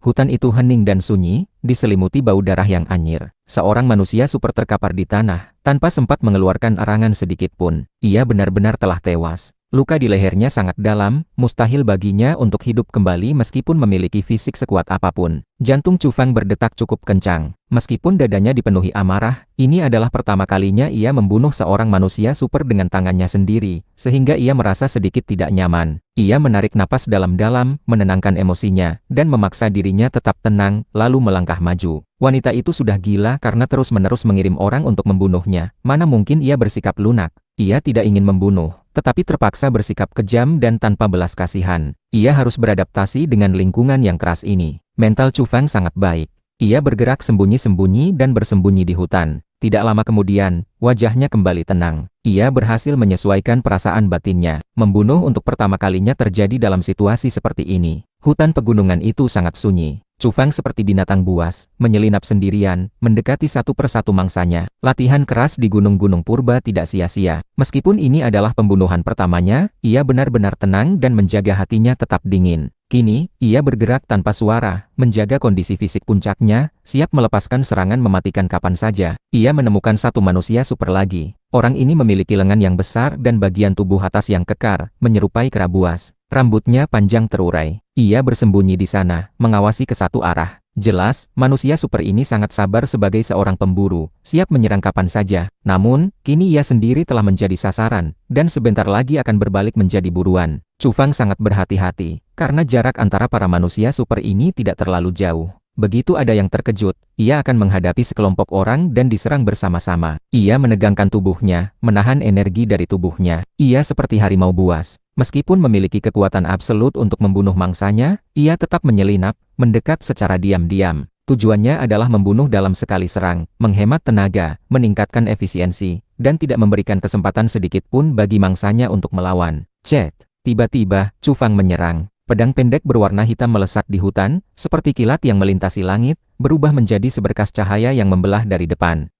Hutan itu hening dan sunyi, diselimuti bau darah yang anyir. Seorang manusia super terkapar di tanah, tanpa sempat mengeluarkan erangan sedikit pun. Ia benar-benar telah tewas. Luka di lehernya sangat dalam, mustahil baginya untuk hidup kembali meskipun memiliki fisik sekuat apapun. Jantung Chu Fang berdetak cukup kencang. Meskipun dadanya dipenuhi amarah, ini adalah pertama kalinya ia membunuh seorang manusia super dengan tangannya sendiri, sehingga ia merasa sedikit tidak nyaman. Ia menarik napas dalam-dalam, menenangkan emosinya, dan memaksa dirinya tetap tenang, lalu melangkah maju. Wanita itu sudah gila karena terus-menerus mengirim orang untuk membunuhnya. Mana mungkin ia bersikap lunak? Ia tidak ingin membunuh, tetapi terpaksa bersikap kejam dan tanpa belas kasihan. Ia harus beradaptasi dengan lingkungan yang keras ini. Mental Chu Fang sangat baik. Ia bergerak sembunyi-sembunyi dan bersembunyi di hutan. Tidak lama kemudian, wajahnya kembali tenang. Ia berhasil menyesuaikan perasaan batinnya. Membunuh untuk pertama kalinya terjadi dalam situasi seperti ini. Hutan pegunungan itu sangat sunyi. Chu Fang seperti binatang buas, menyelinap sendirian, mendekati satu persatu mangsanya. Latihan keras di gunung-gunung purba tidak sia-sia. Meskipun ini adalah pembunuhan pertamanya, ia benar-benar tenang dan menjaga hatinya tetap dingin. Kini, ia bergerak tanpa suara, menjaga kondisi fisik puncaknya, siap melepaskan serangan mematikan kapan saja. Ia menemukan satu manusia super lagi. Orang ini memiliki lengan yang besar dan bagian tubuh atas yang kekar, menyerupai kera buas. Rambutnya panjang terurai. Ia bersembunyi di sana, mengawasi ke satu arah. Jelas, manusia super ini sangat sabar sebagai seorang pemburu, siap menyerang kapan saja. Namun, kini ia sendiri telah menjadi sasaran, dan sebentar lagi akan berbalik menjadi buruan. Chu Fang sangat berhati-hati, karena jarak antara para manusia super ini tidak terlalu jauh. Begitu ada yang terkejut, ia akan menghadapi sekelompok orang dan diserang bersama-sama. Ia menegangkan tubuhnya, menahan energi dari tubuhnya. Ia seperti harimau buas. Meskipun memiliki kekuatan absolut untuk membunuh mangsanya, ia tetap menyelinap, mendekat secara diam-diam. Tujuannya adalah membunuh dalam sekali serang, menghemat tenaga, meningkatkan efisiensi, dan tidak memberikan kesempatan sedikit pun bagi mangsanya untuk melawan. Cet! Tiba-tiba, Chu Fang menyerang. Pedang pendek berwarna hitam melesat di hutan, seperti kilat yang melintasi langit, berubah menjadi seberkas cahaya yang membelah dari depan.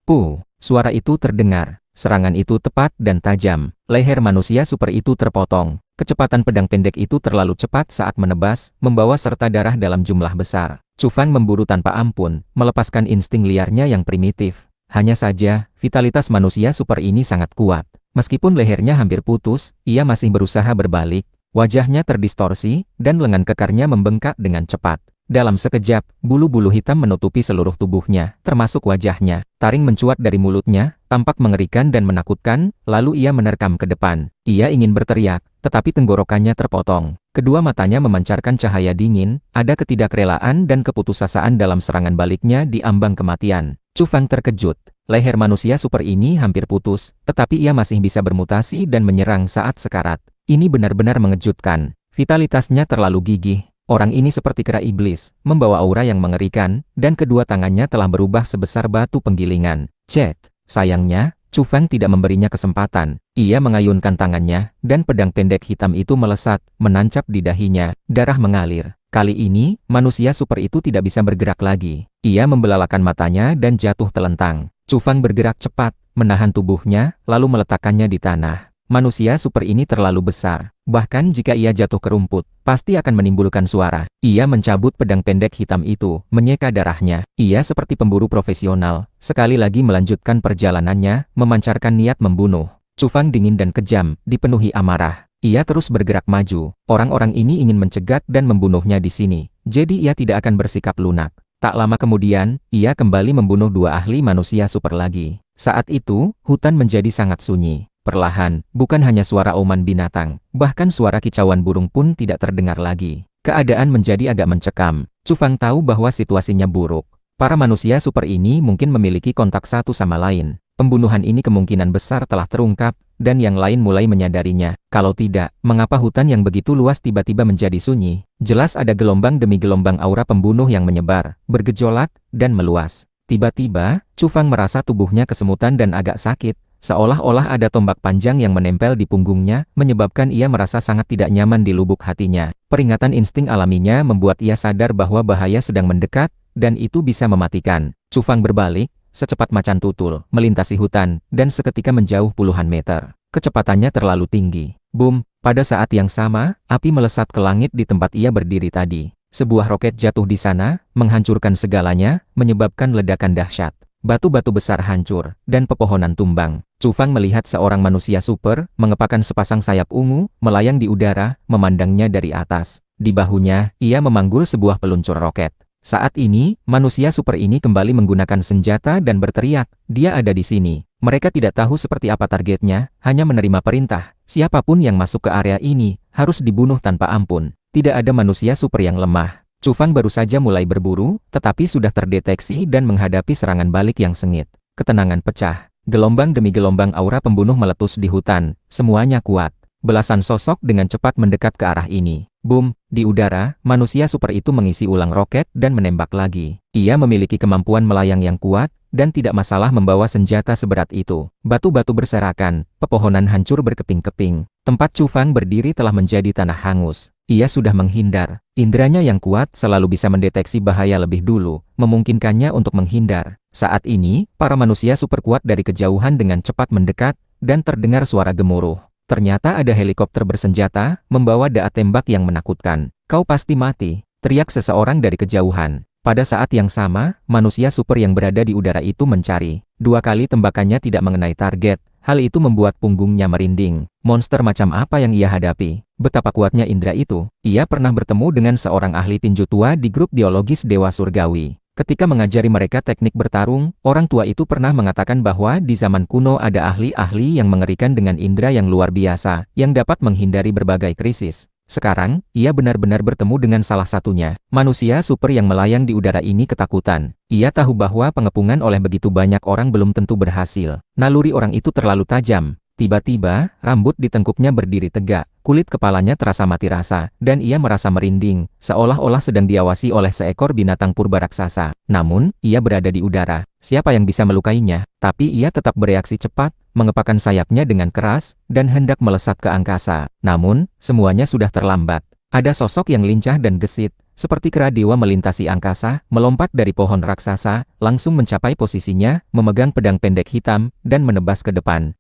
Suara itu terdengar. Serangan itu tepat dan tajam. Leher manusia super itu terpotong. Kecepatan pedang pendek itu terlalu cepat saat menebas, membawa serta darah dalam jumlah besar. Chu Fang memburu tanpa ampun, melepaskan insting liarnya yang primitif. Hanya saja, vitalitas manusia super ini sangat kuat. Meskipun lehernya hampir putus, ia masih berusaha berbalik. Wajahnya terdistorsi, dan lengan kekarnya membengkak dengan cepat. Dalam sekejap, bulu-bulu hitam menutupi seluruh tubuhnya, termasuk wajahnya. Taring mencuat dari mulutnya, tampak mengerikan dan menakutkan, lalu ia menerkam ke depan. Ia ingin berteriak, tetapi tenggorokannya terpotong. Kedua matanya memancarkan cahaya dingin, ada ketidakrelaan dan keputusasaan dalam serangan baliknya di ambang kematian. Chu Fang terkejut. Leher manusia super ini hampir putus, tetapi ia masih bisa bermutasi dan menyerang saat sekarat. Ini benar-benar mengejutkan. Vitalitasnya terlalu gigih. Orang ini seperti kera iblis, membawa aura yang mengerikan, dan kedua tangannya telah berubah sebesar batu penggilingan. Cet! Sayangnya, Chu Fang tidak memberinya kesempatan. Ia mengayunkan tangannya, dan pedang pendek hitam itu melesat, menancap di dahinya. Darah mengalir. Kali ini, manusia super itu tidak bisa bergerak lagi. Ia membelalakan matanya dan jatuh telentang. Chu Fang bergerak cepat, menahan tubuhnya, lalu meletakkannya di tanah. Manusia super ini terlalu besar. Bahkan jika ia jatuh ke rumput, pasti akan menimbulkan suara. Ia mencabut pedang pendek hitam itu, menyeka darahnya. Ia seperti pemburu profesional, sekali lagi melanjutkan perjalanannya, memancarkan niat membunuh. Chu Fang dingin dan kejam, dipenuhi amarah. Ia terus bergerak maju. Orang-orang ini ingin mencegat dan membunuhnya di sini. Jadi ia tidak akan bersikap lunak. Tak lama kemudian, ia kembali membunuh dua ahli manusia super lagi. Saat itu, hutan menjadi sangat sunyi. Perlahan, bukan hanya suara auman binatang, bahkan suara kicauan burung pun tidak terdengar lagi. Keadaan menjadi agak mencekam. Chu Fang tahu bahwa situasinya buruk. Para manusia super ini mungkin memiliki kontak satu sama lain. Pembunuhan ini kemungkinan besar telah terungkap, dan yang lain mulai menyadarinya. Kalau tidak, mengapa hutan yang begitu luas tiba-tiba menjadi sunyi? Jelas ada gelombang demi gelombang aura pembunuh yang menyebar, bergejolak, dan meluas. Tiba-tiba, Chu Fang merasa tubuhnya kesemutan dan agak sakit. Seolah-olah ada tombak panjang yang menempel di punggungnya, menyebabkan ia merasa sangat tidak nyaman di lubuk hatinya. Peringatan insting alaminya membuat ia sadar bahwa bahaya sedang mendekat, dan itu bisa mematikan. Chu Fang berbalik, secepat macan tutul, melintasi hutan, dan seketika menjauh puluhan meter. Kecepatannya terlalu tinggi. Boom! Pada saat yang sama, api melesat ke langit di tempat ia berdiri tadi. Sebuah roket jatuh di sana, menghancurkan segalanya, menyebabkan ledakan dahsyat. Batu-batu besar hancur, dan pepohonan tumbang. Chu Fang melihat seorang manusia super, mengepakkan sepasang sayap ungu, melayang di udara, memandangnya dari atas. Di bahunya, ia memanggul sebuah peluncur roket. Saat ini, manusia super ini kembali menggunakan senjata dan berteriak, "Dia ada di sini." Mereka tidak tahu seperti apa targetnya, hanya menerima perintah. Siapapun yang masuk ke area ini, harus dibunuh tanpa ampun. Tidak ada manusia super yang lemah. Chu Fang baru saja mulai berburu, tetapi sudah terdeteksi dan menghadapi serangan balik yang sengit. Ketenangan pecah. Gelombang demi gelombang aura pembunuh meletus di hutan, semuanya kuat. Belasan sosok dengan cepat mendekat ke arah ini. Boom, di udara, manusia super itu mengisi ulang roket dan menembak lagi. Ia memiliki kemampuan melayang yang kuat, dan tidak masalah membawa senjata seberat itu. Batu-batu berserakan, pepohonan hancur berkeping-keping. Tempat Chu Fang berdiri telah menjadi tanah hangus. Ia sudah menghindar. Indranya yang kuat selalu bisa mendeteksi bahaya lebih dulu, memungkinkannya untuk menghindar. Saat ini, para manusia super kuat dari kejauhan dengan cepat mendekat, dan terdengar suara gemuruh. Ternyata ada helikopter bersenjata, membawa da'at tembak yang menakutkan. "Kau pasti mati," teriak seseorang dari kejauhan. Pada saat yang sama, manusia super yang berada di udara itu mencari. 2 kali tembakannya tidak mengenai target. Hal itu membuat punggungnya merinding. Monster macam apa yang ia hadapi? Betapa kuatnya indera itu. Ia pernah bertemu dengan seorang ahli tinju tua di grup biologis Dewa Surgawi. Ketika mengajari mereka teknik bertarung, orang tua itu pernah mengatakan bahwa di zaman kuno ada ahli-ahli yang mengerikan dengan indera yang luar biasa, yang dapat menghindari berbagai krisis. Sekarang, ia benar-benar bertemu dengan salah satunya. Manusia super yang melayang di udara ini ketakutan. Ia tahu bahwa pengepungan oleh begitu banyak orang belum tentu berhasil. Naluri orang itu terlalu tajam. Tiba-tiba, rambut di tengkuknya berdiri tegak, kulit kepalanya terasa mati rasa, dan ia merasa merinding, seolah-olah sedang diawasi oleh seekor binatang purba raksasa. Namun, ia berada di udara. Siapa yang bisa melukainya? Tapi ia tetap bereaksi cepat, mengepakkan sayapnya dengan keras, dan hendak melesat ke angkasa. Namun, semuanya sudah terlambat. Ada sosok yang lincah dan gesit, seperti kera dewa melintasi angkasa, melompat dari pohon raksasa, langsung mencapai posisinya, memegang pedang pendek hitam, dan menebas ke depan.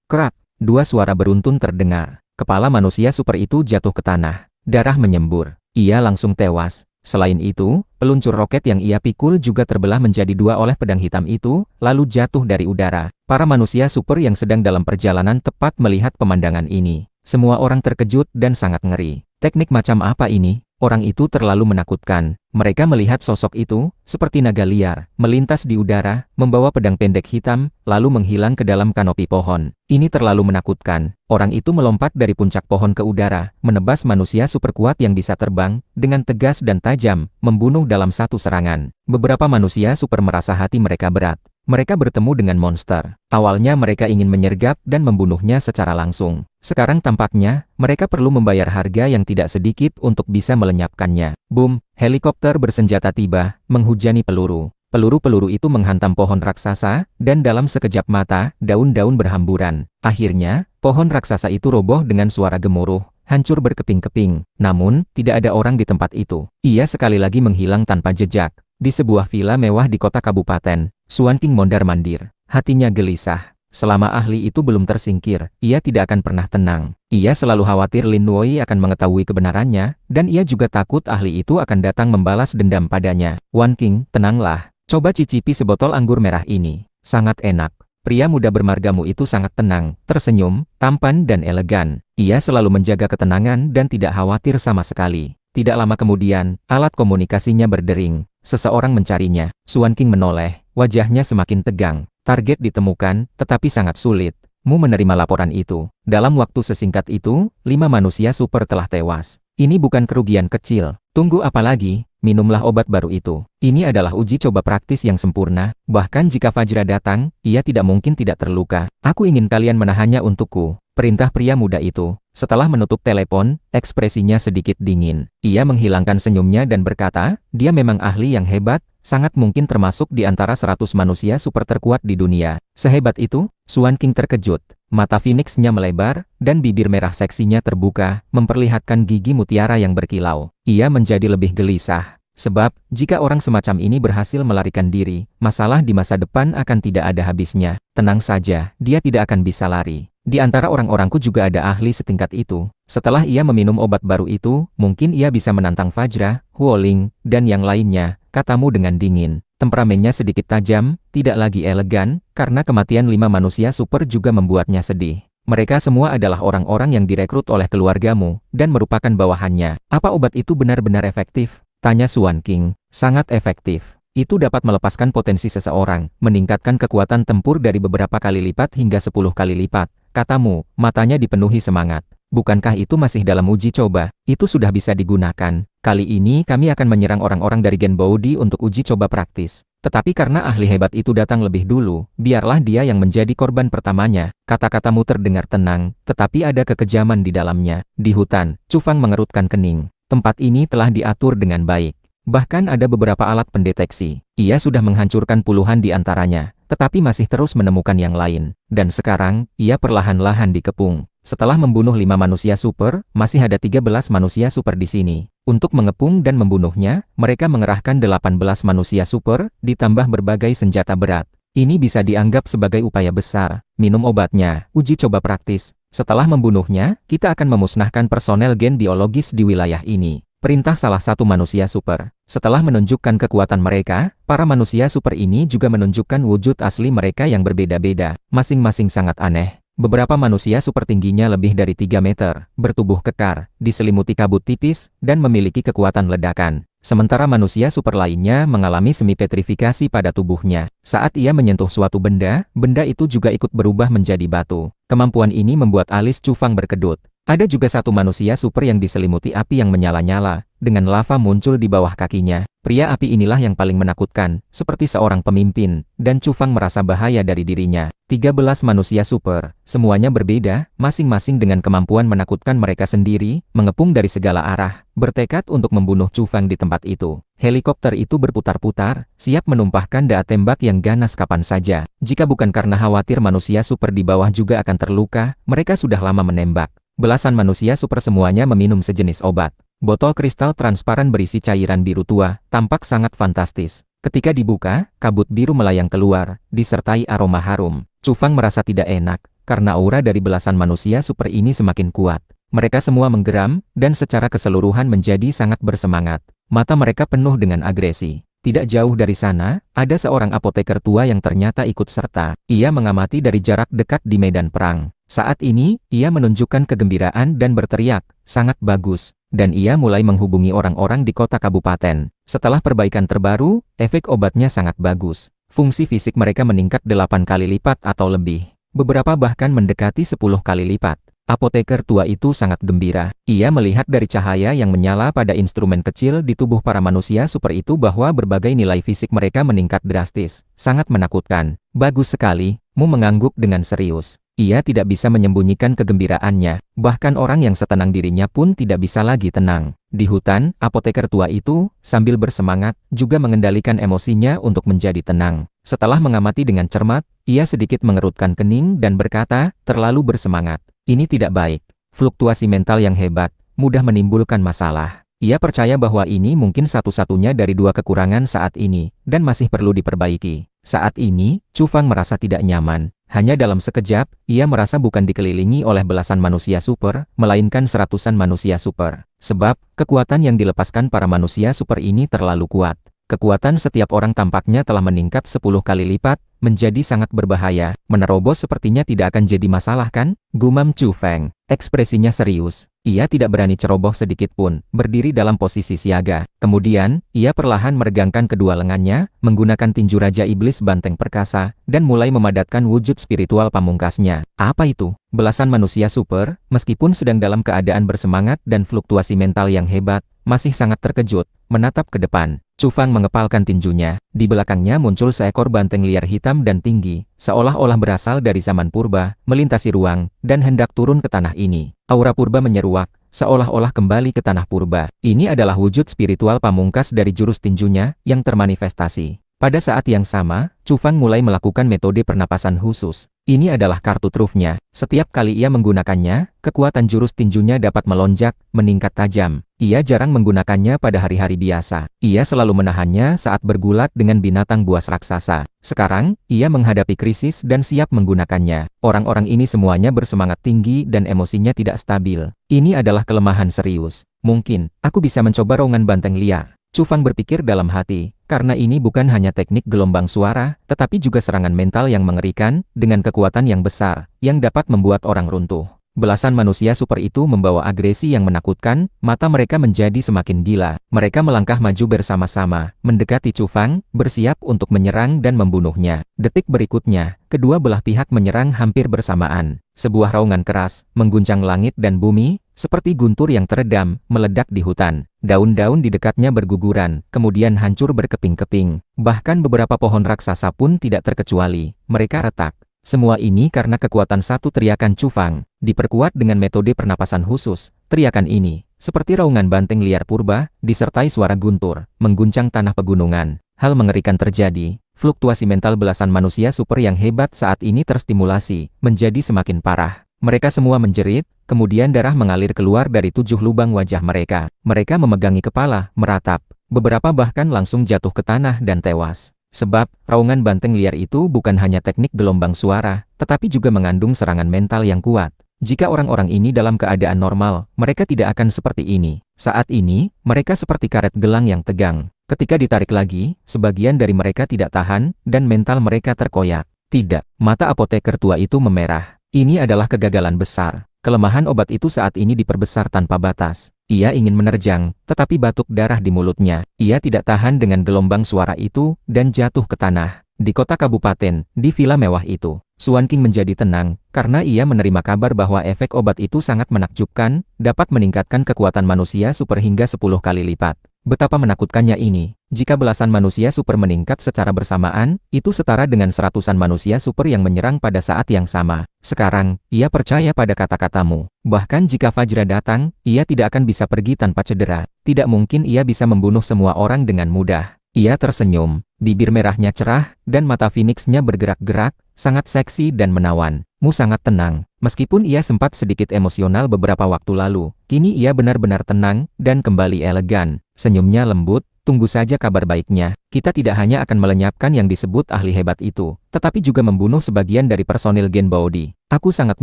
Kerak, 2 suara beruntun terdengar. Kepala manusia super itu jatuh ke tanah. Darah menyembur. Ia langsung tewas. Selain itu, peluncur roket yang ia pikul juga terbelah menjadi 2 oleh pedang hitam itu, lalu jatuh dari udara. Para manusia super yang sedang dalam perjalanan tepat melihat pemandangan ini. Semua orang terkejut dan sangat ngeri. Teknik macam apa ini? Orang itu terlalu menakutkan. Mereka melihat sosok itu, seperti naga liar, melintas di udara, membawa pedang pendek hitam, lalu menghilang ke dalam kanopi pohon. Ini terlalu menakutkan. Orang itu melompat dari puncak pohon ke udara, menebas manusia super kuat yang bisa terbang, dengan tegas dan tajam, membunuh dalam satu serangan. Beberapa manusia super merasa hati mereka berat. Mereka bertemu dengan monster. Awalnya mereka ingin menyergap dan membunuhnya secara langsung. Sekarang tampaknya, mereka perlu membayar harga yang tidak sedikit untuk bisa melenyapkannya. Boom, helikopter bersenjata tiba, menghujani peluru. Peluru-peluru itu menghantam pohon raksasa, dan dalam sekejap mata, daun-daun berhamburan. Akhirnya, pohon raksasa itu roboh dengan suara gemuruh, hancur berkeping-keping. Namun, tidak ada orang di tempat itu. Ia sekali lagi menghilang tanpa jejak. Di sebuah villa mewah di kota kabupaten, Xuan Qing mondar-mandir. Hatinya gelisah. Selama ahli itu belum tersingkir, ia tidak akan pernah tenang. Ia selalu khawatir Lin Nuoi akan mengetahui kebenarannya, dan ia juga takut ahli itu akan datang membalas dendam padanya. "Wan Qing, tenanglah. Coba cicipi sebotol anggur merah ini. Sangat enak." Pria muda bermargamu itu sangat tenang, tersenyum, tampan dan elegan. Ia selalu menjaga ketenangan dan tidak khawatir sama sekali. Tidak lama kemudian, alat komunikasinya berdering. Seseorang mencarinya. Xuan Qing menoleh, wajahnya semakin tegang. Target ditemukan, tetapi sangat sulit. Mu menerima laporan itu. Dalam waktu sesingkat itu, 5 manusia super telah tewas. Ini bukan kerugian kecil. Tunggu apa lagi? Minumlah obat baru itu. Ini adalah uji coba praktis yang sempurna. Bahkan jika Fajra datang, ia tidak mungkin tidak terluka. Aku ingin kalian menahannya untukku. Perintah pria muda itu. Setelah menutup telepon, ekspresinya sedikit dingin. Ia menghilangkan senyumnya dan berkata, dia memang ahli yang hebat, sangat mungkin termasuk di antara 100 manusia super terkuat di dunia. Sehebat itu? Xuan Qing terkejut. Mata Phoenix-nya melebar, dan bibir merah seksinya terbuka, memperlihatkan gigi mutiara yang berkilau. Ia menjadi lebih gelisah. Sebab, jika orang semacam ini berhasil melarikan diri, masalah di masa depan akan tidak ada habisnya. Tenang saja, dia tidak akan bisa lari. Di antara orang-orangku juga ada ahli setingkat itu. Setelah ia meminum obat baru itu, mungkin ia bisa menantang Fajra, Huoling, dan yang lainnya, katamu dengan dingin. Temperamennya sedikit tajam, tidak lagi elegan, karena kematian 5 manusia super juga membuatnya sedih. Mereka semua adalah orang-orang yang direkrut oleh keluargamu, dan merupakan bawahannya. Apa obat itu benar-benar efektif? Tanya Suan King. Sangat efektif. Itu dapat melepaskan potensi seseorang, meningkatkan kekuatan tempur dari beberapa kali lipat hingga 10 kali lipat. Katamu, matanya dipenuhi semangat. Bukankah itu masih dalam uji coba? Itu sudah bisa digunakan. Kali ini kami akan menyerang orang-orang dari Genboudi untuk uji coba praktis. Tetapi karena ahli hebat itu datang lebih dulu, biarlah dia yang menjadi korban pertamanya. Kata-katamu terdengar tenang, tetapi ada kekejaman di dalamnya. Di hutan, Chu Fang mengerutkan kening. Tempat ini telah diatur dengan baik. Bahkan ada beberapa alat pendeteksi. Ia sudah menghancurkan puluhan di antaranya, tetapi masih terus menemukan yang lain. Dan sekarang, ia perlahan-lahan dikepung. Setelah membunuh 5 manusia super, masih ada 13 manusia super di sini. Untuk mengepung dan membunuhnya, mereka mengerahkan 18 manusia super, ditambah berbagai senjata berat. Ini bisa dianggap sebagai upaya besar. Minum obatnya, uji coba praktis. Setelah membunuhnya, kita akan memusnahkan personel gen biologis di wilayah ini. Perintah salah satu manusia super. Setelah menunjukkan kekuatan mereka, para manusia super ini juga menunjukkan wujud asli mereka yang berbeda-beda. Masing-masing sangat aneh. Beberapa manusia super tingginya lebih dari 3 meter, bertubuh kekar, diselimuti kabut tipis, dan memiliki kekuatan ledakan. Sementara manusia super lainnya mengalami semi-petrifikasi pada tubuhnya. Saat ia menyentuh suatu benda, benda itu juga ikut berubah menjadi batu. Kemampuan ini membuat alis Chu Fang berkedut. Ada juga satu manusia super yang diselimuti api yang menyala-nyala, dengan lava muncul di bawah kakinya. Pria api inilah yang paling menakutkan, seperti seorang pemimpin, dan Chu Fang merasa bahaya dari dirinya. 13 manusia super, semuanya berbeda, masing-masing dengan kemampuan menakutkan mereka sendiri, mengepung dari segala arah, bertekad untuk membunuh Chu Fang di tempat itu. Helikopter itu berputar-putar, siap menumpahkan daya tembak yang ganas kapan saja. Jika bukan karena khawatir manusia super di bawah juga akan terluka, mereka sudah lama menembak. Belasan manusia super semuanya meminum sejenis obat. Botol kristal transparan berisi cairan biru tua, tampak sangat fantastis. Ketika dibuka, kabut biru melayang keluar, disertai aroma harum. Chu Fang merasa tidak enak, karena aura dari belasan manusia super ini semakin kuat. Mereka semua menggeram, dan secara keseluruhan menjadi sangat bersemangat. Mata mereka penuh dengan agresi. Tidak jauh dari sana, ada seorang apoteker tua yang ternyata ikut serta. Ia mengamati dari jarak dekat di medan perang. Saat ini, ia menunjukkan kegembiraan dan berteriak, sangat bagus. Dan ia mulai menghubungi orang-orang di kota kabupaten. Setelah perbaikan terbaru, efek obatnya sangat bagus. Fungsi fisik mereka meningkat 8 kali lipat atau lebih. Beberapa bahkan mendekati 10 kali lipat. Apoteker tua itu sangat gembira. Ia melihat dari cahaya yang menyala pada instrumen kecil di tubuh para manusia super itu bahwa berbagai nilai fisik mereka meningkat drastis. Sangat menakutkan. Bagus sekali, Mu mengangguk dengan serius. Ia tidak bisa menyembunyikan kegembiraannya. Bahkan orang yang setenang dirinya pun tidak bisa lagi tenang. Di hutan, apoteker tua itu, sambil bersemangat, juga mengendalikan emosinya untuk menjadi tenang. Setelah mengamati dengan cermat, ia sedikit mengerutkan kening dan berkata, terlalu bersemangat. Ini tidak baik. Fluktuasi mental yang hebat, mudah menimbulkan masalah. Ia percaya bahwa ini mungkin satu-satunya dari 2 kekurangan saat ini, dan masih perlu diperbaiki. Saat ini, Chu Fang merasa tidak nyaman. Hanya dalam sekejap, ia merasa bukan dikelilingi oleh belasan manusia super, melainkan seratusan manusia super. Sebab, kekuatan yang dilepaskan para manusia super ini terlalu kuat. Kekuatan setiap orang tampaknya telah meningkat 10 kali lipat, menjadi sangat berbahaya. Menerobos sepertinya tidak akan jadi masalah kan? Gumam Chu Fang. Ekspresinya serius. Ia tidak berani ceroboh sedikit pun, berdiri dalam posisi siaga. Kemudian, ia perlahan meregangkan kedua lengannya, menggunakan tinju Raja Iblis Banteng Perkasa, dan mulai memadatkan wujud spiritual pamungkasnya. Apa itu? Belasan manusia super, meskipun sedang dalam keadaan bersemangat dan fluktuasi mental yang hebat, masih sangat terkejut, menatap ke depan. Chu Fang mengepalkan tinjunya. Di belakangnya muncul seekor banteng liar hitam dan tinggi, seolah-olah berasal dari zaman purba, melintasi ruang, dan hendak turun ke tanah ini. Aura purba menyeruak, seolah-olah kembali ke tanah purba. Ini adalah wujud spiritual pamungkas dari jurus tinjunya, yang termanifestasi. Pada saat yang sama, Chu Fang mulai melakukan metode pernapasan khusus. Ini adalah kartu trufnya. Setiap kali ia menggunakannya, kekuatan jurus tinjunya dapat melonjak, meningkat tajam. Ia jarang menggunakannya pada hari-hari biasa. Ia selalu menahannya saat bergulat dengan binatang buas raksasa. Sekarang, ia menghadapi krisis dan siap menggunakannya. Orang-orang ini semuanya bersemangat tinggi dan emosinya tidak stabil. Ini adalah kelemahan serius. Mungkin, aku bisa mencoba raungan banteng liar. Chu Fang berpikir dalam hati, karena ini bukan hanya teknik gelombang suara, tetapi juga serangan mental yang mengerikan, dengan kekuatan yang besar, yang dapat membuat orang runtuh. Belasan manusia super itu membawa agresi yang menakutkan, mata mereka menjadi semakin gila. Mereka melangkah maju bersama-sama, mendekati Chu Fang, bersiap untuk menyerang dan membunuhnya. Detik berikutnya, kedua belah pihak menyerang hampir bersamaan. Sebuah raungan keras, mengguncang langit dan bumi, seperti guntur yang teredam, meledak di hutan. Daun-daun di dekatnya berguguran, kemudian hancur berkeping-keping. Bahkan beberapa pohon raksasa pun tidak terkecuali, mereka retak. Semua ini karena kekuatan satu teriakan Chu Fang, diperkuat dengan metode pernapasan khusus. Teriakan ini, seperti raungan banteng liar purba, disertai suara guntur, mengguncang tanah pegunungan. Hal mengerikan terjadi, fluktuasi mental belasan manusia super yang hebat saat ini terstimulasi, menjadi semakin parah. Mereka semua menjerit, kemudian darah mengalir keluar dari 7 lubang wajah mereka. Mereka memegangi kepala, meratap. Beberapa bahkan langsung jatuh ke tanah dan tewas. Sebab, raungan banteng liar itu bukan hanya teknik gelombang suara, tetapi juga mengandung serangan mental yang kuat. Jika orang-orang ini dalam keadaan normal, mereka tidak akan seperti ini. Saat ini, mereka seperti karet gelang yang tegang. Ketika ditarik lagi, sebagian dari mereka tidak tahan, dan mental mereka terkoyak. Tidak, mata apoteker tua itu memerah. Ini adalah kegagalan besar. Kelemahan obat itu saat ini diperbesar tanpa batas. Ia ingin menerjang, tetapi batuk darah di mulutnya. Ia tidak tahan dengan gelombang suara itu, dan jatuh ke tanah. Di kota kabupaten, di villa mewah itu, Xuan Qing menjadi tenang, karena ia menerima kabar bahwa efek obat itu sangat menakjubkan, dapat meningkatkan kekuatan manusia super hingga 10 kali lipat. Betapa menakutkannya ini. Jika belasan manusia super meningkat secara bersamaan, itu setara dengan seratusan manusia super yang menyerang pada saat yang sama. Sekarang, ia percaya pada kata-katamu. Bahkan jika Fajra datang, ia tidak akan bisa pergi tanpa cedera. Tidak mungkin ia bisa membunuh semua orang dengan mudah. Ia tersenyum, bibir merahnya cerah, dan mata Phoenix-nya bergerak-gerak, sangat seksi dan menawan. Mu sangat tenang. Meskipun ia sempat sedikit emosional beberapa waktu lalu, kini ia benar-benar tenang, dan kembali elegan. Senyumnya lembut, tunggu saja kabar baiknya. Kita tidak hanya akan melenyapkan yang disebut ahli hebat itu, tetapi juga membunuh sebagian dari personil Gen Baodi. Aku sangat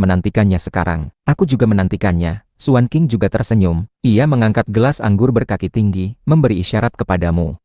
menantikannya sekarang. Aku juga menantikannya. Xuan Qing juga tersenyum. Ia mengangkat gelas anggur berkaki tinggi, memberi isyarat kepadamu.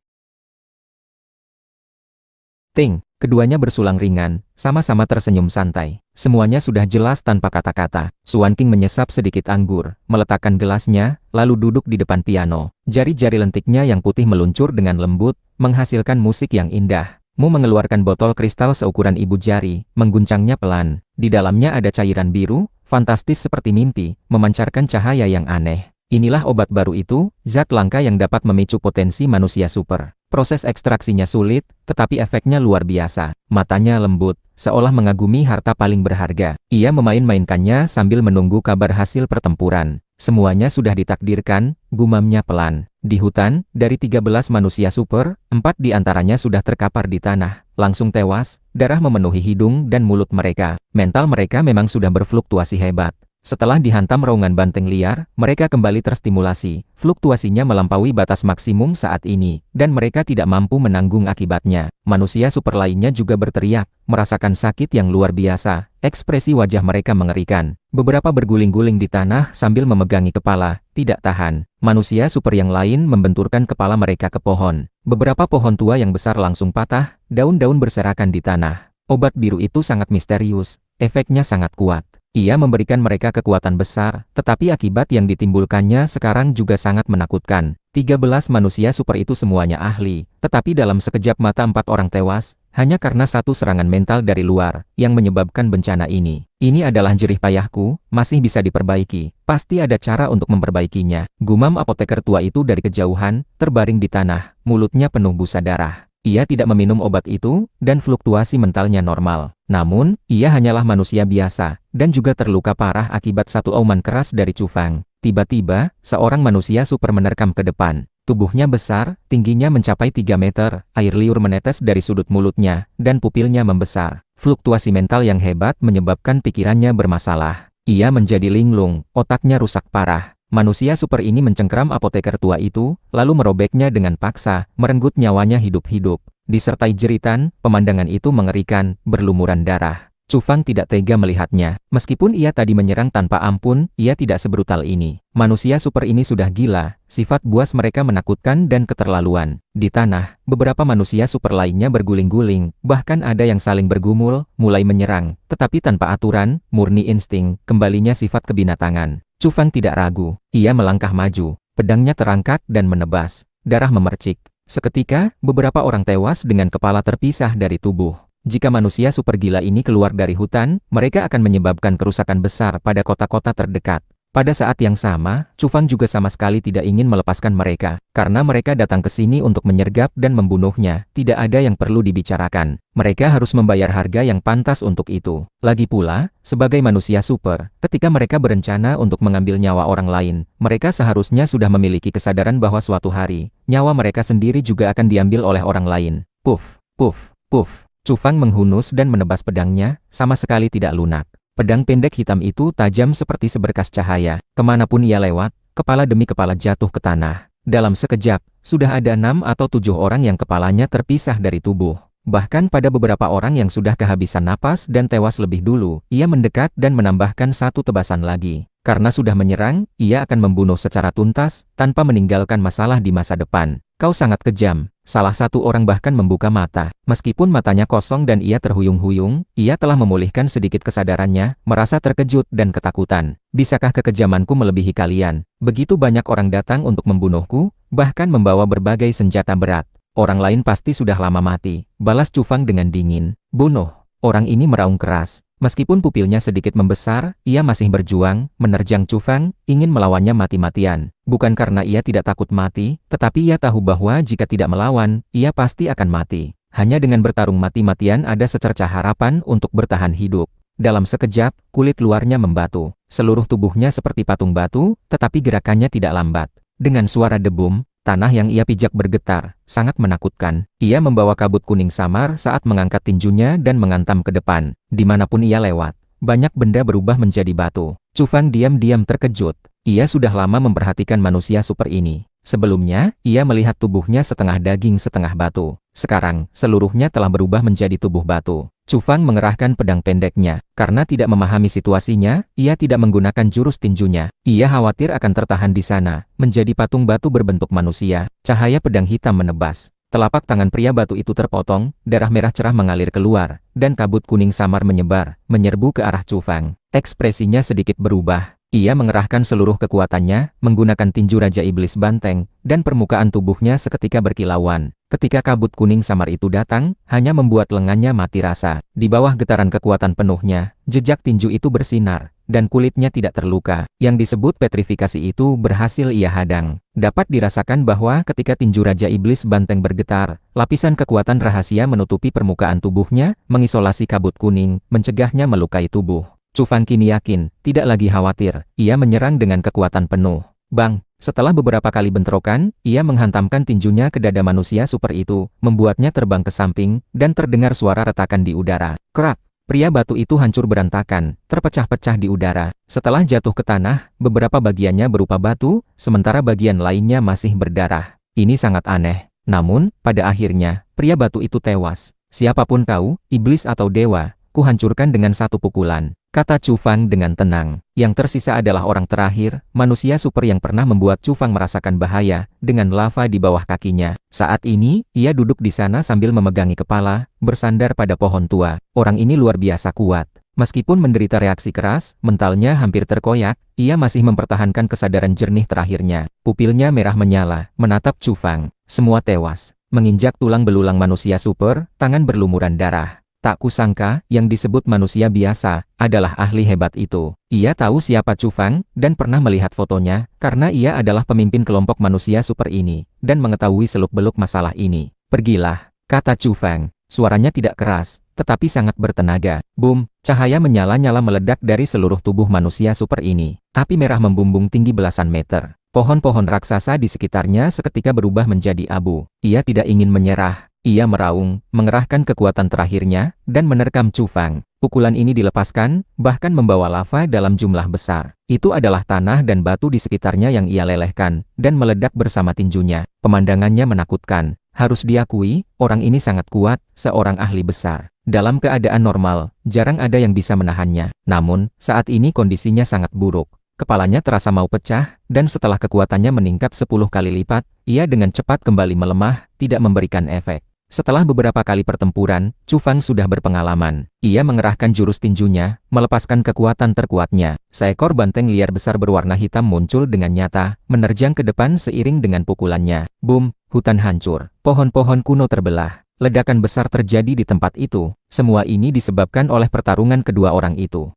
Ting, keduanya bersulang ringan, sama-sama tersenyum santai. Semuanya sudah jelas tanpa kata-kata. Xuan Qing menyesap sedikit anggur, meletakkan gelasnya, lalu duduk di depan piano. Jari-jari lentiknya yang putih meluncur dengan lembut, menghasilkan musik yang indah. Mu mengeluarkan botol kristal seukuran ibu jari, mengguncangnya pelan. Di dalamnya ada cairan biru, fantastis seperti mimpi, memancarkan cahaya yang aneh. Inilah obat baru itu, zat langka yang dapat memicu potensi manusia super. Proses ekstraksinya sulit, tetapi efeknya luar biasa. Matanya lembut, seolah mengagumi harta paling berharga. Ia memain-mainkannya sambil menunggu kabar hasil pertempuran. Semuanya sudah ditakdirkan, gumamnya pelan. Di hutan, dari 13 manusia super, 4 di antaranya sudah terkapar di tanah, langsung tewas, darah memenuhi hidung dan mulut mereka. Mental mereka memang sudah berfluktuasi hebat. Setelah dihantam raungan banteng liar, mereka kembali terstimulasi. Fluktuasinya melampaui batas maksimum saat ini, dan mereka tidak mampu menanggung akibatnya. Manusia super lainnya juga berteriak, merasakan sakit yang luar biasa. Ekspresi wajah mereka mengerikan. Beberapa berguling-guling di tanah sambil memegangi kepala, tidak tahan. Manusia super yang lain membenturkan kepala mereka ke pohon. Beberapa pohon tua yang besar langsung patah, daun-daun berserakan di tanah. Obat biru itu sangat misterius, efeknya sangat kuat. Ia memberikan mereka kekuatan besar, tetapi akibat yang ditimbulkannya sekarang juga sangat menakutkan. 13 manusia super itu semuanya ahli, tetapi dalam sekejap mata 4 orang tewas, hanya karena satu serangan mental dari luar, yang menyebabkan bencana ini. Ini adalah jerih payahku, masih bisa diperbaiki, pasti ada cara untuk memperbaikinya. Gumam apoteker tua itu dari kejauhan, terbaring di tanah, mulutnya penuh busa darah. Ia tidak meminum obat itu, dan fluktuasi mentalnya normal. Namun, ia hanyalah manusia biasa, dan juga terluka parah akibat satu auman keras dari Chu Fang. Tiba-tiba, seorang manusia super menerkam ke depan. Tubuhnya besar, tingginya mencapai 3 meter, air liur menetes dari sudut mulutnya, dan pupilnya membesar. Fluktuasi mental yang hebat menyebabkan pikirannya bermasalah. Ia menjadi linglung, otaknya rusak parah. Manusia super ini mencengkeram apoteker tua itu, lalu merobeknya dengan paksa, merenggut nyawanya hidup-hidup. Disertai jeritan, pemandangan itu mengerikan, berlumuran darah. Chu Fang tidak tega melihatnya. Meskipun ia tadi menyerang tanpa ampun, ia tidak sebrutal ini. Manusia super ini sudah gila, sifat buas mereka menakutkan dan keterlaluan. Di tanah, beberapa manusia super lainnya berguling-guling, bahkan ada yang saling bergumul, mulai menyerang. Tetapi tanpa aturan, murni insting, kembalinya sifat kebinatangan. Chu Fang tidak ragu. Ia melangkah maju, pedangnya terangkat dan menebas. Darah memercik. Seketika, beberapa orang tewas dengan kepala terpisah dari tubuh. Jika manusia super gila ini keluar dari hutan, mereka akan menyebabkan kerusakan besar pada kota-kota terdekat. Pada saat yang sama, Chu Fang juga sama sekali tidak ingin melepaskan mereka. Karena mereka datang ke sini untuk menyergap dan membunuhnya, tidak ada yang perlu dibicarakan. Mereka harus membayar harga yang pantas untuk itu. Lagi pula, sebagai manusia super, ketika mereka berencana untuk mengambil nyawa orang lain, mereka seharusnya sudah memiliki kesadaran bahwa suatu hari, nyawa mereka sendiri juga akan diambil oleh orang lain. Puff, puff, puff. Chu Fang menghunus dan menebas pedangnya, sama sekali tidak lunak. Pedang pendek hitam itu tajam seperti seberkas cahaya. Kemanapun ia lewat, kepala demi kepala jatuh ke tanah. Dalam sekejap, sudah ada 6 atau 7 orang yang kepalanya terpisah dari tubuh. Bahkan pada beberapa orang yang sudah kehabisan napas dan tewas lebih dulu, ia mendekat dan menambahkan satu tebasan lagi. Karena sudah menyerang, ia akan membunuh secara tuntas, tanpa meninggalkan masalah di masa depan. Kau sangat kejam. Salah satu orang bahkan membuka mata. Meskipun matanya kosong dan ia terhuyung-huyung, ia telah memulihkan sedikit kesadarannya, merasa terkejut dan ketakutan. Bisakah kekejamanku melebihi kalian? Begitu banyak orang datang untuk membunuhku, bahkan membawa berbagai senjata berat. Orang lain pasti sudah lama mati. Balas Chu Fang dengan dingin. Bunuh. Orang ini meraung keras. Meskipun pupilnya sedikit membesar, ia masih berjuang, menerjang Chu Fang, ingin melawannya mati-matian. Bukan karena ia tidak takut mati, tetapi ia tahu bahwa jika tidak melawan, ia pasti akan mati. Hanya dengan bertarung mati-matian ada secercah harapan untuk bertahan hidup. Dalam sekejap, kulit luarnya membatu. Seluruh tubuhnya seperti patung batu, tetapi gerakannya tidak lambat. Dengan suara debum, tanah yang ia pijak bergetar, sangat menakutkan. Ia membawa kabut kuning samar saat mengangkat tinjunya dan mengantam ke depan. Dimanapun ia lewat, banyak benda berubah menjadi batu. Chu Fang diam-diam terkejut. Ia sudah lama memperhatikan manusia super ini. Sebelumnya, ia melihat tubuhnya setengah daging setengah batu. Sekarang, seluruhnya telah berubah menjadi tubuh batu. Chu Fang mengerahkan pedang pendeknya. Karena tidak memahami situasinya, ia tidak menggunakan jurus tinjunya. Ia khawatir akan tertahan di sana, menjadi patung batu berbentuk manusia. Cahaya pedang hitam menebas. Telapak tangan pria batu itu terpotong, darah merah cerah mengalir keluar, dan kabut kuning samar menyebar, menyerbu ke arah Chu Fang. Ekspresinya sedikit berubah. Ia mengerahkan seluruh kekuatannya, menggunakan tinju Raja Iblis Banteng, dan permukaan tubuhnya seketika berkilauan. Ketika kabut kuning samar itu datang, hanya membuat lengannya mati rasa. Di bawah getaran kekuatan penuhnya, jejak tinju itu bersinar, dan kulitnya tidak terluka. Yang disebut petrifikasi itu berhasil ia hadang. Dapat dirasakan bahwa ketika tinju Raja Iblis Banteng bergetar, lapisan kekuatan rahasia menutupi permukaan tubuhnya, mengisolasi kabut kuning, mencegahnya melukai tubuh. Chu Fang kini yakin, tidak lagi khawatir, ia menyerang dengan kekuatan penuh. Bang! Setelah beberapa kali bentrokan, ia menghantamkan tinjunya ke dada manusia super itu, membuatnya terbang ke samping, dan terdengar suara retakan di udara. Krak! Pria batu itu hancur berantakan, terpecah-pecah di udara. Setelah jatuh ke tanah, beberapa bagiannya berupa batu, sementara bagian lainnya masih berdarah. Ini sangat aneh. Namun, pada akhirnya, pria batu itu tewas. Siapapun kau, iblis atau dewa, kuhancurkan dengan satu pukulan, kata Chu Fang dengan tenang. Yang tersisa adalah orang terakhir, manusia super yang pernah membuat Chu Fang merasakan bahaya, dengan lava di bawah kakinya. Saat ini, ia duduk di sana sambil memegangi kepala, bersandar pada pohon tua. Orang ini luar biasa kuat. Meskipun menderita reaksi keras, mentalnya hampir terkoyak, ia masih mempertahankan kesadaran jernih terakhirnya. Pupilnya merah menyala, menatap Chu Fang. Semua tewas. Menginjak tulang belulang manusia super, tangan berlumuran darah. Tak kusangka, yang disebut manusia biasa, adalah ahli hebat itu. Ia tahu siapa Chu Fang, dan pernah melihat fotonya, karena ia adalah pemimpin kelompok manusia super ini, dan mengetahui seluk-beluk masalah ini. Pergilah. kata Chu Feng. Suaranya tidak keras, tetapi sangat bertenaga. Boom, cahaya menyala-nyala meledak dari seluruh tubuh manusia super ini. Api merah membumbung tinggi belasan meter. Pohon-pohon raksasa di sekitarnya seketika berubah menjadi abu. Ia tidak ingin menyerah. Ia meraung, mengerahkan kekuatan terakhirnya, dan menerkam Chu Feng. Pukulan ini dilepaskan, bahkan membawa lava dalam jumlah besar. Itu adalah tanah dan batu di sekitarnya yang ia lelehkan, dan meledak bersama tinjunya. Pemandangannya menakutkan. Harus diakui, orang ini sangat kuat, seorang ahli besar. Dalam keadaan normal, jarang ada yang bisa menahannya. Namun, saat ini kondisinya sangat buruk. Kepalanya terasa mau pecah, dan setelah kekuatannya meningkat 10 kali lipat, ia dengan cepat kembali melemah, tidak memberikan efek. Setelah beberapa kali pertempuran, Chu Feng sudah berpengalaman. Ia mengerahkan jurus tinjunya, melepaskan kekuatan terkuatnya. Seekor banteng liar besar berwarna hitam muncul dengan nyata, menerjang ke depan seiring dengan pukulannya. Boom, hutan hancur, pohon-pohon kuno terbelah. Ledakan besar terjadi di tempat itu. Semua ini disebabkan oleh pertarungan kedua orang itu.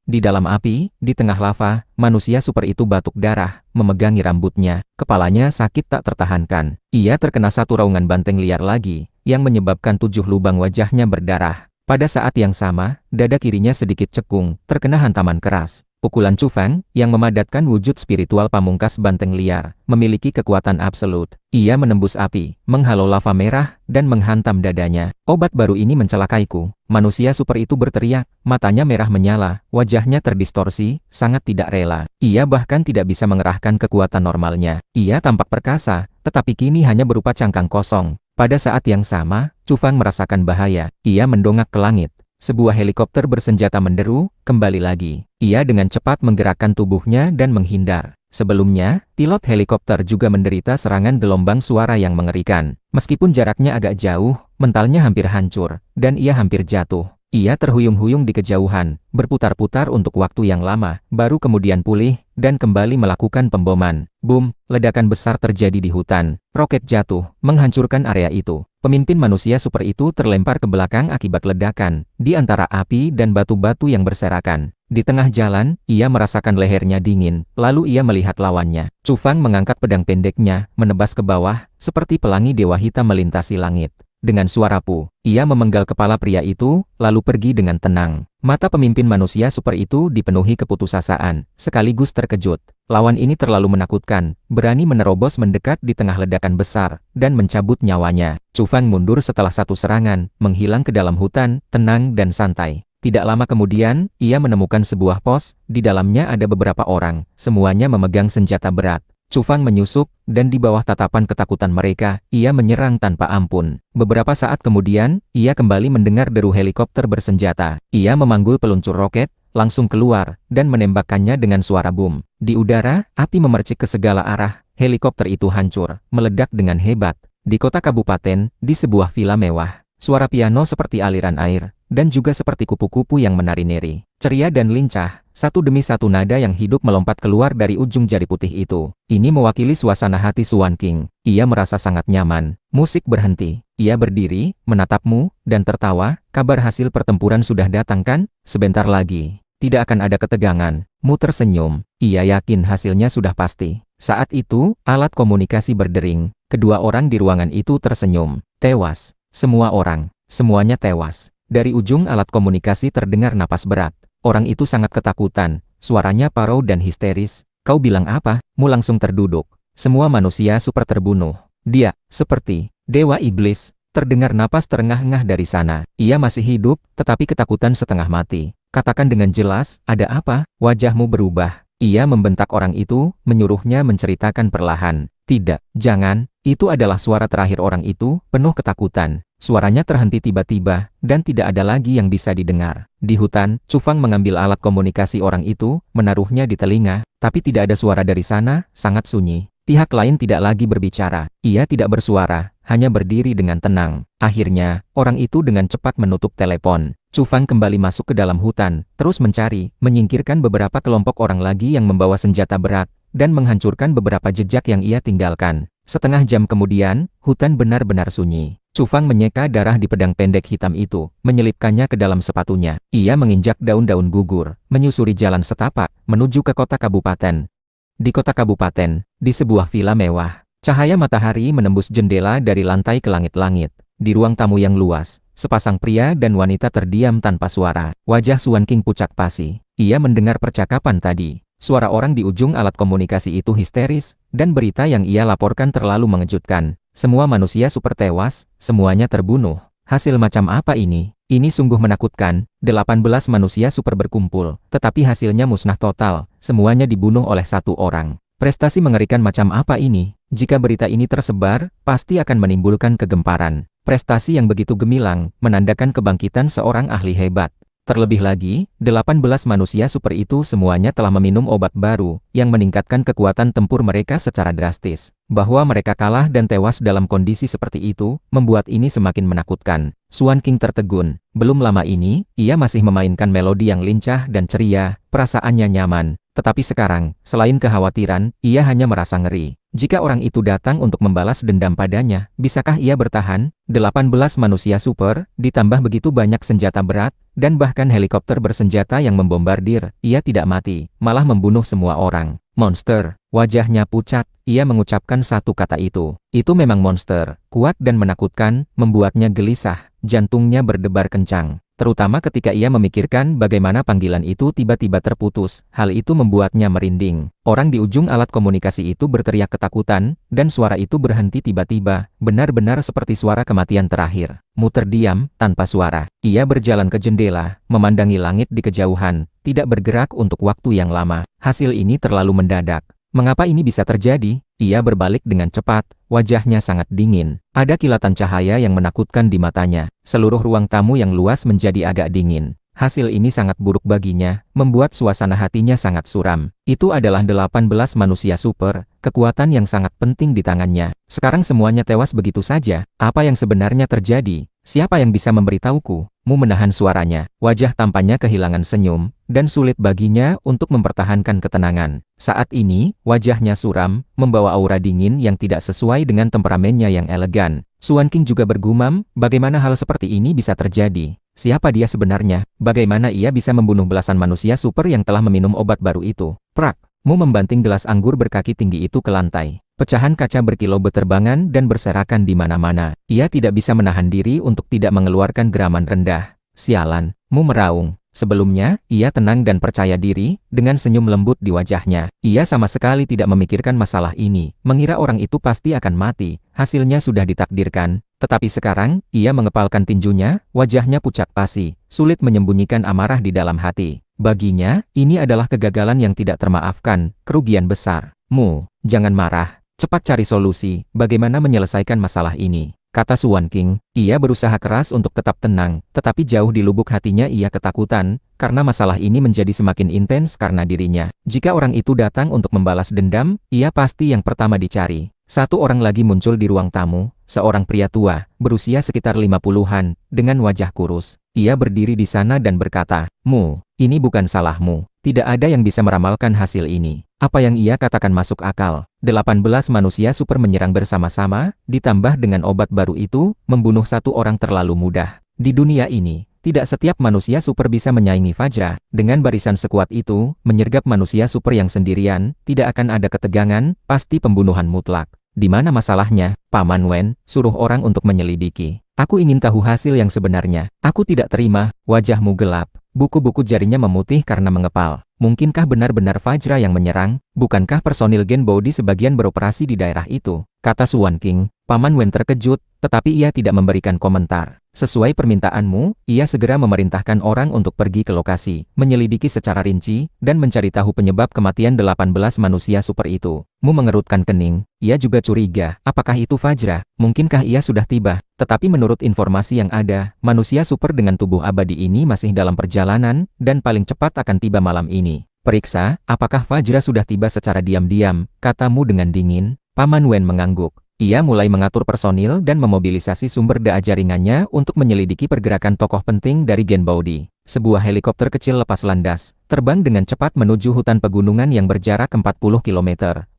Di dalam api, di tengah lava, manusia super itu batuk darah, memegangi rambutnya. Kepalanya sakit tak tertahankan. Ia terkena satu raungan banteng liar lagi, yang menyebabkan 7 lubang wajahnya berdarah. Pada saat yang sama, dada kirinya sedikit cekung, terkena hantaman keras. Pukulan Chu Feng, yang memadatkan wujud spiritual pamungkas banteng liar, memiliki kekuatan absolut. Ia menembus api, menghalau lava merah, dan menghantam dadanya. Obat baru ini mencelakaiku. Manusia super itu berteriak, matanya merah menyala, wajahnya terdistorsi, sangat tidak rela. Ia bahkan tidak bisa mengerahkan kekuatan normalnya. Ia tampak perkasa, tetapi kini hanya berupa cangkang kosong. Pada saat yang sama, Chu Feng merasakan bahaya. Ia mendongak ke langit. Sebuah helikopter bersenjata menderu, kembali lagi. Ia dengan cepat menggerakkan tubuhnya dan menghindar. Sebelumnya, pilot helikopter juga menderita serangan gelombang suara yang mengerikan. Meskipun jaraknya agak jauh, mentalnya hampir hancur, dan ia hampir jatuh. Ia terhuyung-huyung di kejauhan, berputar-putar untuk waktu yang lama, baru kemudian pulih, dan kembali melakukan pemboman. Boom, ledakan besar terjadi di hutan. Roket jatuh, menghancurkan area itu. Pemimpin manusia super itu terlempar ke belakang akibat ledakan, di antara api dan batu-batu yang berserakan. Di tengah jalan, ia merasakan lehernya dingin, lalu ia melihat lawannya. Chu Feng mengangkat pedang pendeknya, menebas ke bawah, seperti pelangi dewa hitam melintasi langit. Dengan suara puh, ia memenggal kepala pria itu, lalu pergi dengan tenang. Mata pemimpin manusia super itu dipenuhi keputusasaan, sekaligus terkejut. Lawan ini terlalu menakutkan, berani menerobos mendekat di tengah ledakan besar, dan mencabut nyawanya. Chu Feng mundur setelah satu serangan, menghilang ke dalam hutan, tenang dan santai. Tidak lama kemudian, ia menemukan sebuah pos, di dalamnya ada beberapa orang, semuanya memegang senjata berat. Chu Feng menyusup, dan di bawah tatapan ketakutan mereka, ia menyerang tanpa ampun. Beberapa saat kemudian, ia kembali mendengar deru helikopter bersenjata. Ia memanggul peluncur roket, langsung keluar, dan menembakkannya dengan suara boom. Di udara, api memercik ke segala arah, helikopter itu hancur, meledak dengan hebat. Di kota kabupaten, di sebuah villa mewah, suara piano seperti aliran air, dan juga seperti kupu-kupu yang menari-nari. Ceria dan lincah, satu demi satu nada yang hidup melompat keluar dari ujung jari putih itu. Ini mewakili suasana hati Suan King. Ia merasa sangat nyaman. Musik berhenti. Ia berdiri, menatapmu, dan tertawa. Kabar hasil pertempuran sudah datang kan? Sebentar lagi. Tidak akan ada ketegangan. Mu tersenyum. Ia yakin hasilnya sudah pasti. Saat itu, alat komunikasi berdering. Kedua orang di ruangan itu tersenyum. Tewas. Semua orang. Semuanya tewas. Dari ujung alat komunikasi terdengar napas berat. Orang itu sangat ketakutan, suaranya parau dan histeris. Kau bilang apa? Mu langsung terduduk. Semua manusia super terbunuh. Dia, seperti dewa iblis. Terdengar napas terengah-engah dari sana. Ia masih hidup, tetapi ketakutan setengah mati. Katakan dengan jelas, ada apa? Wajahmu berubah. Ia membentak orang itu, menyuruhnya menceritakan perlahan. Tidak, jangan. Itu adalah suara terakhir orang itu, penuh ketakutan. Suaranya terhenti tiba-tiba, dan tidak ada lagi yang bisa didengar. Di hutan, Chu Feng mengambil alat komunikasi orang itu, menaruhnya di telinga, tapi tidak ada suara dari sana, sangat sunyi. Pihak lain tidak lagi berbicara. Ia tidak bersuara, hanya berdiri dengan tenang. Akhirnya, orang itu dengan cepat menutup telepon. Chu Feng kembali masuk ke dalam hutan, terus mencari, menyingkirkan beberapa kelompok orang lagi yang membawa senjata berat, dan menghancurkan beberapa jejak yang ia tinggalkan. Setengah jam kemudian, hutan benar-benar sunyi. Chu Feng menyeka darah di pedang pendek hitam itu, menyelipkannya ke dalam sepatunya. Ia menginjak daun-daun gugur, menyusuri jalan setapak, menuju ke kota kabupaten. Di kota kabupaten, di sebuah villa mewah, cahaya matahari menembus jendela dari lantai ke langit-langit. Di ruang tamu yang luas, sepasang pria dan wanita terdiam tanpa suara. Wajah Suan King pucat pasi. Ia mendengar percakapan tadi. Suara orang di ujung alat komunikasi itu histeris, dan berita yang ia laporkan terlalu mengejutkan. Semua manusia super tewas, semuanya terbunuh. Hasil macam apa ini? Ini sungguh menakutkan. 18 manusia super berkumpul, tetapi hasilnya musnah total. Semuanya dibunuh oleh satu orang. Prestasi mengerikan macam apa ini? Jika berita ini tersebar, pasti akan menimbulkan kegemparan. Prestasi yang begitu gemilang, menandakan kebangkitan seorang ahli hebat. Terlebih lagi, 18 manusia super itu semuanya telah meminum obat baru, yang meningkatkan kekuatan tempur mereka secara drastis. Bahwa mereka kalah dan tewas dalam kondisi seperti itu, membuat ini semakin menakutkan. Suan King tertegun. Belum lama ini, ia masih memainkan melodi yang lincah dan ceria, perasaannya nyaman. Tetapi sekarang, selain kekhawatiran, ia hanya merasa ngeri. Jika orang itu datang untuk membalas dendam padanya, bisakah ia bertahan? 18 manusia super, ditambah begitu banyak senjata berat, dan bahkan helikopter bersenjata yang membombardir, ia tidak mati, malah membunuh semua orang. Monster. Wajahnya pucat, ia mengucapkan satu kata itu. Itu memang monster, kuat dan menakutkan, membuatnya gelisah, jantungnya berdebar kencang. Terutama ketika ia memikirkan bagaimana panggilan itu tiba-tiba terputus, hal itu membuatnya merinding. Orang di ujung alat komunikasi itu berteriak ketakutan, dan suara itu berhenti tiba-tiba, benar-benar seperti suara kematian terakhir. Mu terdiam, tanpa suara. Ia berjalan ke jendela, memandangi langit di kejauhan, tidak bergerak untuk waktu yang lama. Hasil ini terlalu mendadak. Mengapa ini bisa terjadi? Ia berbalik dengan cepat, wajahnya sangat dingin. Ada kilatan cahaya yang menakutkan di matanya. Seluruh ruang tamu yang luas menjadi agak dingin. Hasil ini sangat buruk baginya, membuat suasana hatinya sangat suram. Itu adalah 18 manusia super, kekuatan yang sangat penting di tangannya. Sekarang semuanya tewas begitu saja. Apa yang sebenarnya terjadi? Siapa yang bisa memberitahuku? Mu menahan suaranya. Wajah tampannya kehilangan senyum, dan sulit baginya untuk mempertahankan ketenangan. Saat ini, wajahnya suram, membawa aura dingin yang tidak sesuai dengan temperamennya yang elegan. Suan King juga bergumam, bagaimana hal seperti ini bisa terjadi? Siapa dia sebenarnya? Bagaimana ia bisa membunuh belasan manusia super yang telah meminum obat baru itu? Prak! Mu membanting gelas anggur berkaki tinggi itu ke lantai. Pecahan kaca berkilau beterbangan dan berserakan di mana-mana. Ia tidak bisa menahan diri untuk tidak mengeluarkan geraman rendah. Sialan, Mu meraung. Sebelumnya, ia tenang dan percaya diri, dengan senyum lembut di wajahnya. Ia sama sekali tidak memikirkan masalah ini, mengira orang itu pasti akan mati, hasilnya sudah ditakdirkan. Tetapi sekarang, ia mengepalkan tinjunya, wajahnya pucat pasi, sulit menyembunyikan amarah di dalam hati. Baginya, ini adalah kegagalan yang tidak termaafkan, kerugian besar. Mu, jangan marah, cepat cari solusi, bagaimana menyelesaikan masalah ini. Kata Suan King. Ia berusaha keras untuk tetap tenang, tetapi jauh di lubuk hatinya ia ketakutan, karena masalah ini menjadi semakin intens karena dirinya. Jika orang itu datang untuk membalas dendam, ia pasti yang pertama dicari. Satu orang lagi muncul di ruang tamu, seorang pria tua, berusia sekitar 50-an, dengan wajah kurus. Ia berdiri di sana dan berkata, Mu, ini bukan salahmu. Tidak ada yang bisa meramalkan hasil ini. Apa yang ia katakan masuk akal. 18 manusia super menyerang bersama-sama, ditambah dengan obat baru itu, membunuh satu orang terlalu mudah. Di dunia ini, tidak setiap manusia super bisa menyaingi Fajra. Dengan barisan sekuat itu, menyergap manusia super yang sendirian, tidak akan ada ketegangan, pasti pembunuhan mutlak. Di mana masalahnya? Paman Wen, suruh orang untuk menyelidiki. Aku ingin tahu hasil yang sebenarnya. Aku tidak terima. Wajahmu gelap. Buku-buku jarinya memutih karena mengepal. Mungkinkah benar-benar Fajra yang menyerang? Bukankah personil Gen Body sebagian beroperasi di daerah itu? Kata Suan King. Paman Wen terkejut, tetapi ia tidak memberikan komentar. Sesuai permintaanmu, ia segera memerintahkan orang untuk pergi ke lokasi, menyelidiki secara rinci, dan mencari tahu penyebab kematian 18 manusia super itu. Mu mengerutkan kening. Ia juga curiga, apakah itu Fajra? Mungkinkah ia sudah tiba? Tetapi menurut informasi yang ada, manusia super dengan tubuh abadi ini masih dalam perjalanan, dan paling cepat akan tiba malam ini. Periksa, apakah Fajra sudah tiba secara diam-diam, katamu dengan dingin. Paman Wen mengangguk. Ia mulai mengatur personil dan memobilisasi sumber daya jaringannya untuk menyelidiki pergerakan tokoh penting dari Gen Body. Sebuah helikopter kecil lepas landas, terbang dengan cepat menuju hutan pegunungan yang berjarak 40 km,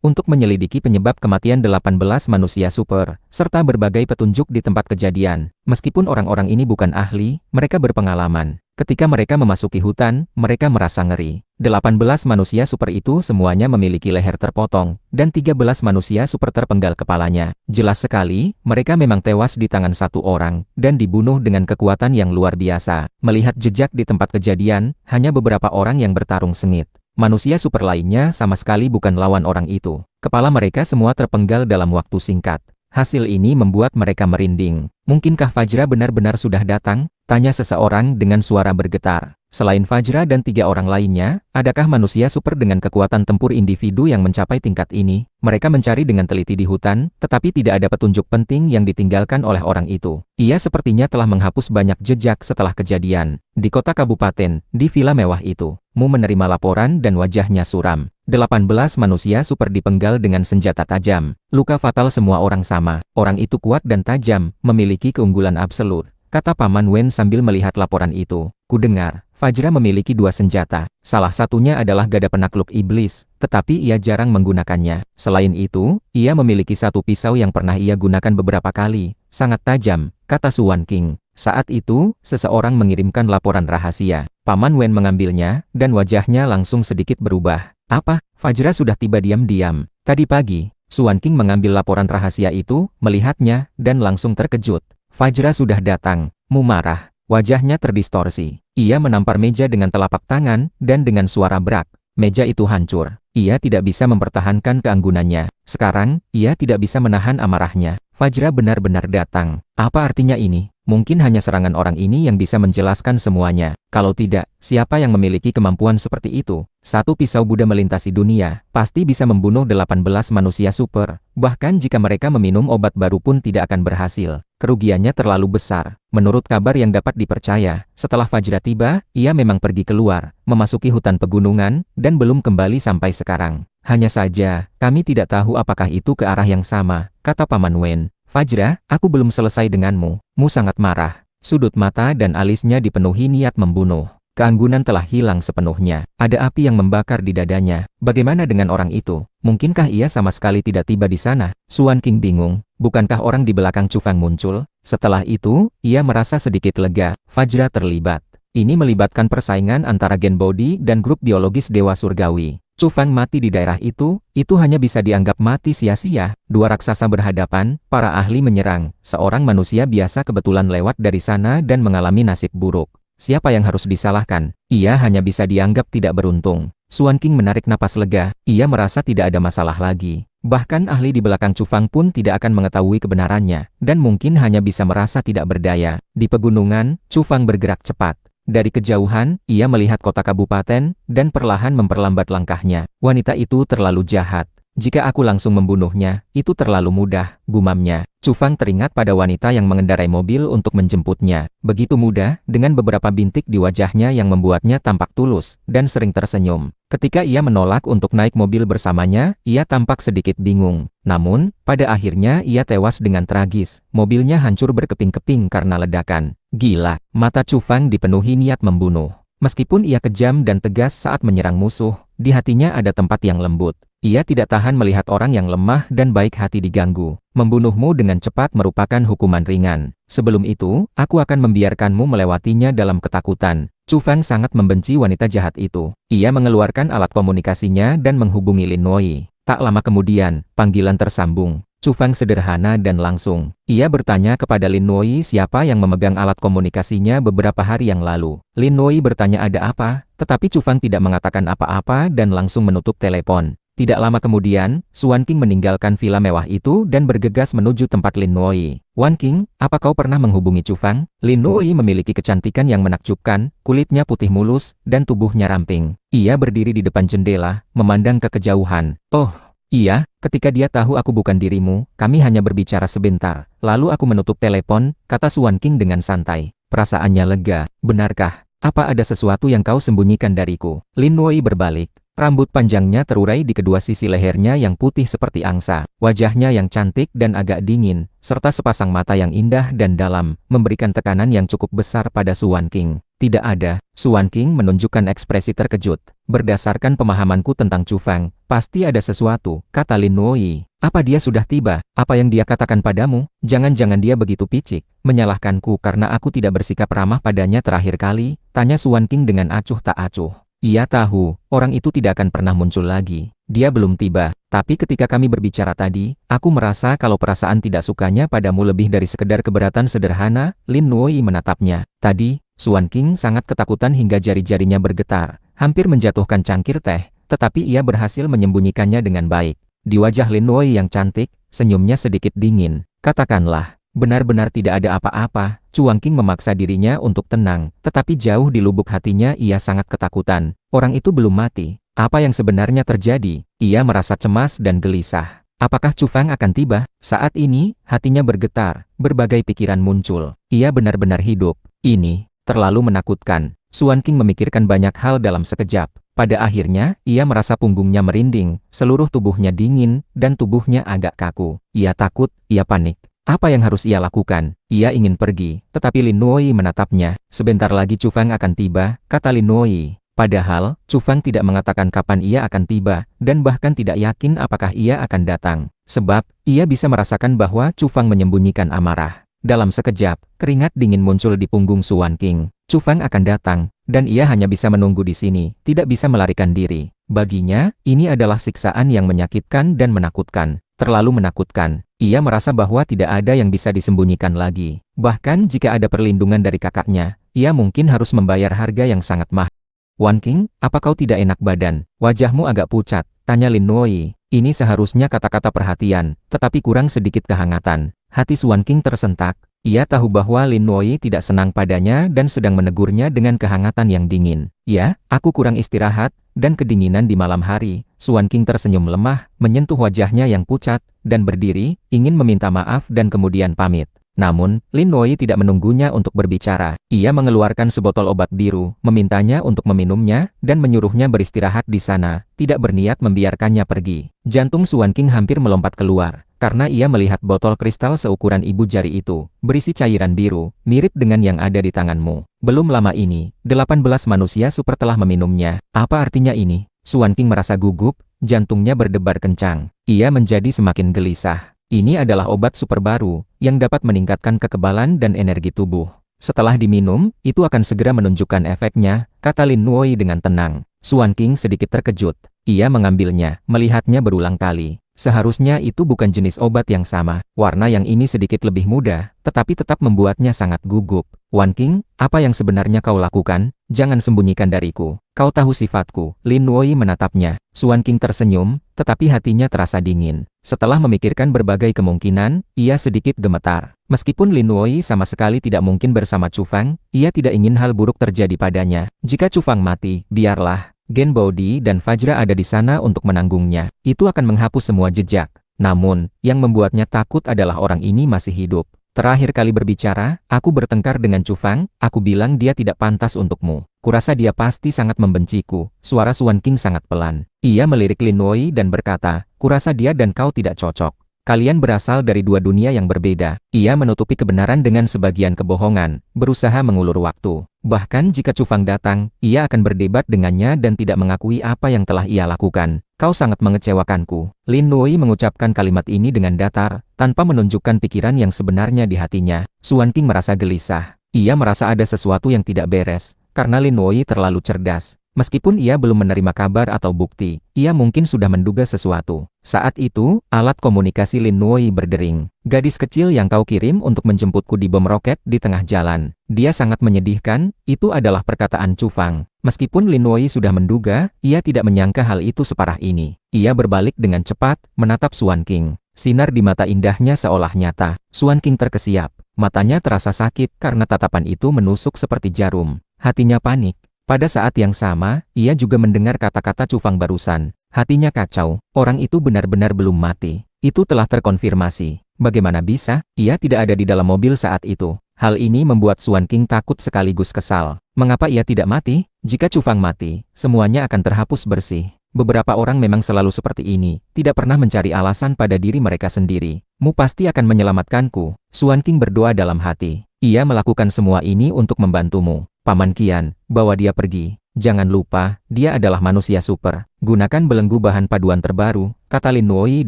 untuk menyelidiki penyebab kematian 18 manusia super, serta berbagai petunjuk di tempat kejadian. Meskipun orang-orang ini bukan ahli, mereka berpengalaman. Ketika mereka memasuki hutan, mereka merasa ngeri. 18 manusia super itu semuanya memiliki leher terpotong, dan 13 manusia super terpenggal kepalanya. Jelas sekali, mereka memang tewas di tangan satu orang, dan dibunuh dengan kekuatan yang luar biasa. Melihat jejak di tempat kejadian, hanya beberapa orang yang bertarung sengit. Manusia super lainnya sama sekali bukan lawan orang itu. Kepala mereka semua terpenggal dalam waktu singkat. Hasil ini membuat mereka merinding. Mungkinkah Fajra benar-benar sudah datang? Tanya seseorang dengan suara bergetar. Selain Fajra dan 3 orang lainnya, adakah manusia super dengan kekuatan tempur individu yang mencapai tingkat ini? Mereka mencari dengan teliti di hutan, tetapi tidak ada petunjuk penting yang ditinggalkan oleh orang itu. Ia sepertinya telah menghapus banyak jejak setelah kejadian. Di kota kabupaten, di villa mewah itu, Mu menerima laporan dan wajahnya suram. 18 manusia super dipenggal dengan senjata tajam. Luka fatal semua orang sama. Orang itu kuat dan tajam, memiliki keunggulan absolut, kata Paman Wen sambil melihat laporan itu. Kudengar, Fajra memiliki 2 senjata. Salah satunya adalah gada penakluk iblis, tetapi ia jarang menggunakannya. Selain itu, ia memiliki 1 pisau yang pernah ia gunakan beberapa kali. Sangat tajam, kata Suan King. Saat itu, seseorang mengirimkan laporan rahasia. Paman Wen mengambilnya, dan wajahnya langsung sedikit berubah. Apa? Fajra sudah tiba diam-diam. Tadi pagi, Suan King mengambil laporan rahasia itu, melihatnya, dan langsung terkejut. Fajra sudah datang. Mu marah. Wajahnya terdistorsi. Ia menampar meja dengan telapak tangan, dan dengan suara berak. Meja itu hancur. Ia tidak bisa mempertahankan keanggunannya. Sekarang, ia tidak bisa menahan amarahnya. Fajra benar-benar datang. Apa artinya ini? Mungkin hanya serangan orang ini yang bisa menjelaskan semuanya. Kalau tidak, siapa yang memiliki kemampuan seperti itu? 1 pisau Buddha melintasi dunia, pasti bisa membunuh 18 manusia super. Bahkan jika mereka meminum obat baru pun tidak akan berhasil. Kerugiannya terlalu besar. Menurut kabar yang dapat dipercaya, setelah Fajra tiba, ia memang pergi keluar, memasuki hutan pegunungan, dan belum kembali sampai sekarang. Hanya saja, kami tidak tahu apakah itu ke arah yang sama, kata Paman Wen. Fajra, aku belum selesai denganmu. Mu sangat marah. Sudut mata dan alisnya dipenuhi niat membunuh. Keanggunan telah hilang sepenuhnya. Ada api yang membakar di dadanya. Bagaimana dengan orang itu? Mungkinkah ia sama sekali tidak tiba di sana? Suan King bingung. Bukankah orang di belakang Chu Feng muncul? Setelah itu, ia merasa sedikit lega. Fajra terlibat. Ini melibatkan persaingan antara gen body dan grup biologis Dewa Surgawi. Chu Feng mati di daerah itu hanya bisa dianggap mati sia-sia. 2 raksasa berhadapan, para ahli menyerang. Seorang manusia biasa kebetulan lewat dari sana dan mengalami nasib buruk. Siapa yang harus disalahkan? Ia hanya bisa dianggap tidak beruntung. Suan King menarik napas lega. Ia merasa tidak ada masalah lagi. Bahkan ahli di belakang Chu Feng pun tidak akan mengetahui kebenarannya, dan mungkin hanya bisa merasa tidak berdaya. Di pegunungan, Chu Feng bergerak cepat. Dari kejauhan, ia melihat kota kabupaten, dan perlahan memperlambat langkahnya. Wanita itu terlalu jahat. Jika aku langsung membunuhnya, itu terlalu mudah, gumamnya. Chu Feng teringat pada wanita yang mengendarai mobil untuk menjemputnya. Begitu mudah, dengan beberapa bintik di wajahnya yang membuatnya tampak tulus, dan sering tersenyum. Ketika ia menolak untuk naik mobil bersamanya, ia tampak sedikit bingung. Namun, pada akhirnya ia tewas dengan tragis. Mobilnya hancur berkeping-keping karena ledakan. Gila, mata Chu Feng dipenuhi niat membunuh. Meskipun ia kejam dan tegas saat menyerang musuh, di hatinya ada tempat yang lembut. Ia tidak tahan melihat orang yang lemah dan baik hati diganggu. Membunuhmu dengan cepat merupakan hukuman ringan. Sebelum itu, aku akan membiarkanmu melewatinya dalam ketakutan. Chu Feng sangat membenci wanita jahat itu. Ia mengeluarkan alat komunikasinya dan menghubungi Lin Noi. Tak lama kemudian, panggilan tersambung. Chu Feng sederhana dan langsung. Ia bertanya kepada Lin Noi siapa yang memegang alat komunikasinya beberapa hari yang lalu. Lin Noi bertanya ada apa, tetapi Chu Feng tidak mengatakan apa-apa dan langsung menutup telepon. Tidak lama kemudian, Suan King meninggalkan villa mewah itu dan bergegas menuju tempat Lin Noi. Wan King, apa kau pernah menghubungi Chu Feng? Lin Noi memiliki kecantikan yang menakjubkan, kulitnya putih mulus, dan tubuhnya ramping. Ia berdiri di depan jendela, memandang ke kejauhan. Oh, iya, ketika dia tahu aku bukan dirimu, kami hanya berbicara sebentar. Lalu aku menutup telepon, kata Suan King dengan santai. Perasaannya lega. Benarkah? Apa ada sesuatu yang kau sembunyikan dariku? Lin Noi berbalik. Rambut panjangnya terurai di kedua sisi lehernya yang putih seperti angsa. Wajahnya yang cantik dan agak dingin, serta sepasang mata yang indah dan dalam, memberikan tekanan yang cukup besar pada Suan King. Tidak ada. Suan King menunjukkan ekspresi terkejut. Berdasarkan pemahamanku tentang Chu Feng, pasti ada sesuatu, kata Lin Noi. Apa dia sudah tiba? Apa yang dia katakan padamu? Jangan-jangan dia begitu picik, menyalahkanku karena aku tidak bersikap ramah padanya terakhir kali, tanya Suan King dengan acuh tak acuh. Ia tahu, orang itu tidak akan pernah muncul lagi. Dia belum tiba. Tapi ketika kami berbicara tadi, aku merasa kalau perasaan tidak sukanya padamu lebih dari sekedar keberatan sederhana. Lin Nuoi menatapnya. Tadi, Suan King sangat ketakutan hingga jari-jarinya bergetar, hampir menjatuhkan cangkir teh, tetapi ia berhasil menyembunyikannya dengan baik. Di wajah Lin Nuoi yang cantik, senyumnya sedikit dingin. Katakanlah, benar-benar tidak ada apa-apa. Chuang King memaksa dirinya untuk tenang, tetapi jauh di lubuk hatinya ia sangat ketakutan. Orang itu belum mati. Apa yang sebenarnya terjadi? Ia merasa cemas dan gelisah. Apakah Chu Fang akan tiba? Saat ini, hatinya bergetar, berbagai pikiran muncul. Ia benar-benar hidup. Ini terlalu menakutkan. Suan King memikirkan banyak hal dalam sekejap. Pada akhirnya, ia merasa punggungnya merinding, seluruh tubuhnya dingin, dan tubuhnya agak kaku. Ia takut, ia panik. Apa yang harus ia lakukan? Ia ingin pergi, tetapi Lin Nuoi menatapnya. Sebentar lagi Chu Fang akan tiba, kata Lin Nuoi. Padahal, Chu Fang tidak mengatakan kapan ia akan tiba, dan bahkan tidak yakin apakah ia akan datang. Sebab, ia bisa merasakan bahwa Chu Fang menyembunyikan amarah. Dalam sekejap, keringat dingin muncul di punggung Suan King. Chu Fang akan datang, dan ia hanya bisa menunggu di sini, tidak bisa melarikan diri. Baginya, ini adalah siksaan yang menyakitkan dan menakutkan. Terlalu menakutkan. Ia merasa bahwa tidak ada yang bisa disembunyikan lagi. Bahkan jika ada perlindungan dari kakaknya, ia mungkin harus membayar harga yang sangat mahal. Wan King, apa kau tidak enak badan? Wajahmu agak pucat, tanya Lin Nuoi. Ini seharusnya kata-kata perhatian, tetapi kurang sedikit kehangatan. Hati Suan King tersentak. Ia tahu bahwa Lin Nuoi tidak senang padanya dan sedang menegurnya dengan kehangatan yang dingin. Ya, aku kurang istirahat, dan kedinginan di malam hari. Suan King tersenyum lemah, menyentuh wajahnya yang pucat, dan berdiri, ingin meminta maaf dan kemudian pamit. Namun, Lin Nuoi tidak menunggunya untuk berbicara. Ia mengeluarkan sebotol obat biru, memintanya untuk meminumnya, dan menyuruhnya beristirahat di sana, tidak berniat membiarkannya pergi. Jantung Suan King hampir melompat keluar, karena ia melihat botol kristal seukuran ibu jari itu, berisi cairan biru, mirip dengan yang ada di tanganmu. Belum lama ini, 18 manusia super telah meminumnya. Apa artinya ini? Suan King merasa gugup, jantungnya berdebar kencang. Ia menjadi semakin gelisah. Ini adalah obat super baru, yang dapat meningkatkan kekebalan dan energi tubuh. Setelah diminum, itu akan segera menunjukkan efeknya, kata Lin Nuoi dengan tenang. Suan King sedikit terkejut. Ia mengambilnya, melihatnya berulang kali. Seharusnya itu bukan jenis obat yang sama. Warna yang ini sedikit lebih muda, tetapi tetap membuatnya sangat gugup. Wan King, apa yang sebenarnya kau lakukan? Jangan sembunyikan dariku. Kau tahu sifatku. Lin Nuoi menatapnya. Suan King tersenyum, tetapi hatinya terasa dingin. Setelah memikirkan berbagai kemungkinan, ia sedikit gemetar. Meskipun Lin Nuoi sama sekali tidak mungkin bersama Chu Fang, ia tidak ingin hal buruk terjadi padanya. Jika Chu Fang mati, biarlah. Gen Baodi dan Fajra ada di sana untuk menanggungnya. Itu akan menghapus semua jejak. Namun, yang membuatnya takut adalah orang ini masih hidup. Terakhir kali berbicara, aku bertengkar dengan Chu Fang, aku bilang dia tidak pantas untukmu. Kurasa dia pasti sangat membenciku. Suara Suan King sangat pelan. Ia melirik Lin Nuoi dan berkata, kurasa dia dan kau tidak cocok. Kalian berasal dari dua dunia yang berbeda. Ia menutupi kebenaran dengan sebagian kebohongan, berusaha mengulur waktu. Bahkan jika Chu Fang datang, ia akan berdebat dengannya dan tidak mengakui apa yang telah ia lakukan. Kau sangat mengecewakanku. Lin Nuoi mengucapkan kalimat ini dengan datar, tanpa menunjukkan pikiran yang sebenarnya di hatinya. Suan King merasa gelisah. Ia merasa ada sesuatu yang tidak beres, karena Lin Nuoi terlalu cerdas. Meskipun ia belum menerima kabar atau bukti, ia mungkin sudah menduga sesuatu. Saat itu, alat komunikasi Lin Nuoi berdering. Gadis kecil yang kau kirim untuk menjemputku di bom roket di tengah jalan. Dia sangat menyedihkan, itu adalah perkataan Chu Fang. Meskipun Lin Nuoi sudah menduga, ia tidak menyangka hal itu separah ini. Ia berbalik dengan cepat, menatap Suan King. Sinar di mata indahnya seolah nyata. Suan King terkesiap. Matanya terasa sakit karena tatapan itu menusuk seperti jarum. Hatinya panik. Pada saat yang sama, ia juga mendengar kata-kata Chu Fang barusan. Hatinya kacau, orang itu benar-benar belum mati. Itu telah terkonfirmasi. Bagaimana bisa? Ia tidak ada di dalam mobil saat itu. Hal ini membuat Suan King takut sekaligus kesal. Mengapa ia tidak mati? Jika Chu Fang mati, semuanya akan terhapus bersih. Beberapa orang memang selalu seperti ini, tidak pernah mencari alasan pada diri mereka sendiri. Mu pasti akan menyelamatkanku. Suan King berdoa dalam hati. Ia melakukan semua ini untuk membantumu. Paman Qian, bawa dia pergi. Jangan lupa, dia adalah manusia super. Gunakan belenggu bahan paduan terbaru, kata Lin Nuoi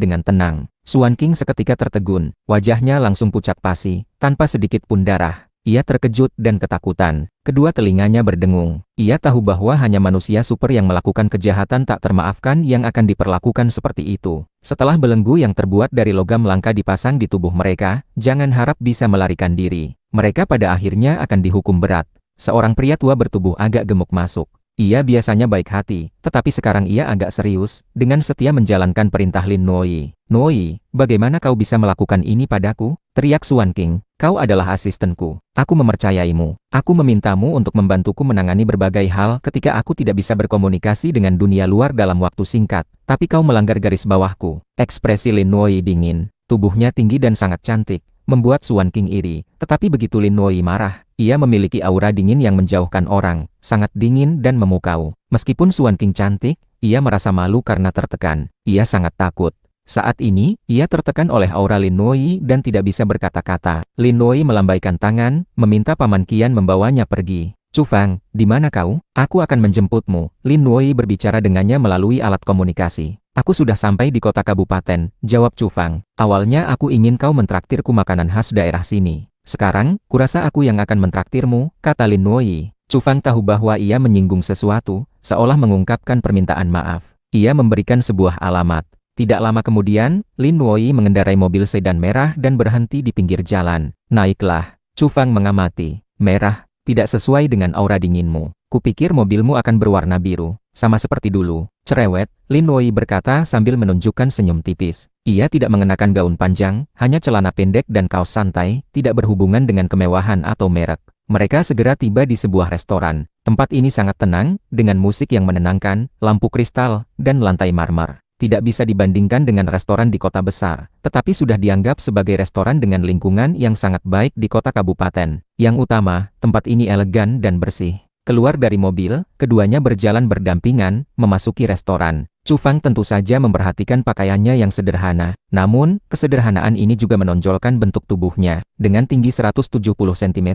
dengan tenang. Suan King seketika tertegun. Wajahnya langsung pucat pasi, tanpa sedikit pun darah. Ia terkejut dan ketakutan. Kedua telinganya berdengung. Ia tahu bahwa hanya manusia super yang melakukan kejahatan tak termaafkan yang akan diperlakukan seperti itu. Setelah belenggu yang terbuat dari logam langka dipasang di tubuh mereka, jangan harap bisa melarikan diri. Mereka pada akhirnya akan dihukum berat. Seorang pria tua bertubuh agak gemuk masuk. Ia biasanya baik hati, tetapi sekarang ia agak serius, dengan setia menjalankan perintah Lin Noi. Noi, bagaimana kau bisa melakukan ini padaku? Teriak Suan King. Kau adalah asistenku. Aku mempercayaimu. Aku memintamu untuk membantuku menangani berbagai hal ketika aku tidak bisa berkomunikasi dengan dunia luar dalam waktu singkat. Tapi kau melanggar garis bawahku. Ekspresi Lin Noi dingin. Tubuhnya tinggi dan sangat cantik, membuat Suan King iri. Tetapi begitu Lin Noi marah, ia memiliki aura dingin yang menjauhkan orang, sangat dingin dan memukau. Meskipun Suan King cantik, ia merasa malu karena tertekan. Ia sangat takut. Saat ini, ia tertekan oleh aura Lin Noi dan tidak bisa berkata-kata. Lin Noi melambaikan tangan, meminta Paman Qian membawanya pergi. Chu Fang, di mana kau? Aku akan menjemputmu. Lin Noi berbicara dengannya melalui alat komunikasi. Aku sudah sampai di kota kabupaten, jawab Chu Fang. Awalnya aku ingin kau mentraktirku makanan khas daerah sini. Sekarang, kurasa aku yang akan mentraktirmu, kata Lin Noi. Chu Fang tahu bahwa ia menyinggung sesuatu, seolah mengungkapkan permintaan maaf. Ia memberikan sebuah alamat. Tidak lama kemudian, Lin Noi mengendarai mobil sedan merah dan berhenti di pinggir jalan. Naiklah. Chu Fang mengamati. Merah, tidak sesuai dengan aura dinginmu. Kupikir mobilmu akan berwarna biru, sama seperti dulu. Cerewet, Lin Noi berkata sambil menunjukkan senyum tipis. Ia tidak mengenakan gaun panjang, hanya celana pendek dan kaos santai, tidak berhubungan dengan kemewahan atau merek. Mereka segera tiba di sebuah restoran. Tempat ini sangat tenang, dengan musik yang menenangkan, lampu kristal, dan lantai marmer. Tidak bisa dibandingkan dengan restoran di kota besar, tetapi sudah dianggap sebagai restoran dengan lingkungan yang sangat baik di kota kabupaten. Yang utama, tempat ini elegan dan bersih. Keluar dari mobil, keduanya berjalan berdampingan, memasuki restoran. Chu Fang tentu saja memperhatikan pakaiannya yang sederhana. Namun, kesederhanaan ini juga menonjolkan bentuk tubuhnya. Dengan tinggi 170 cm,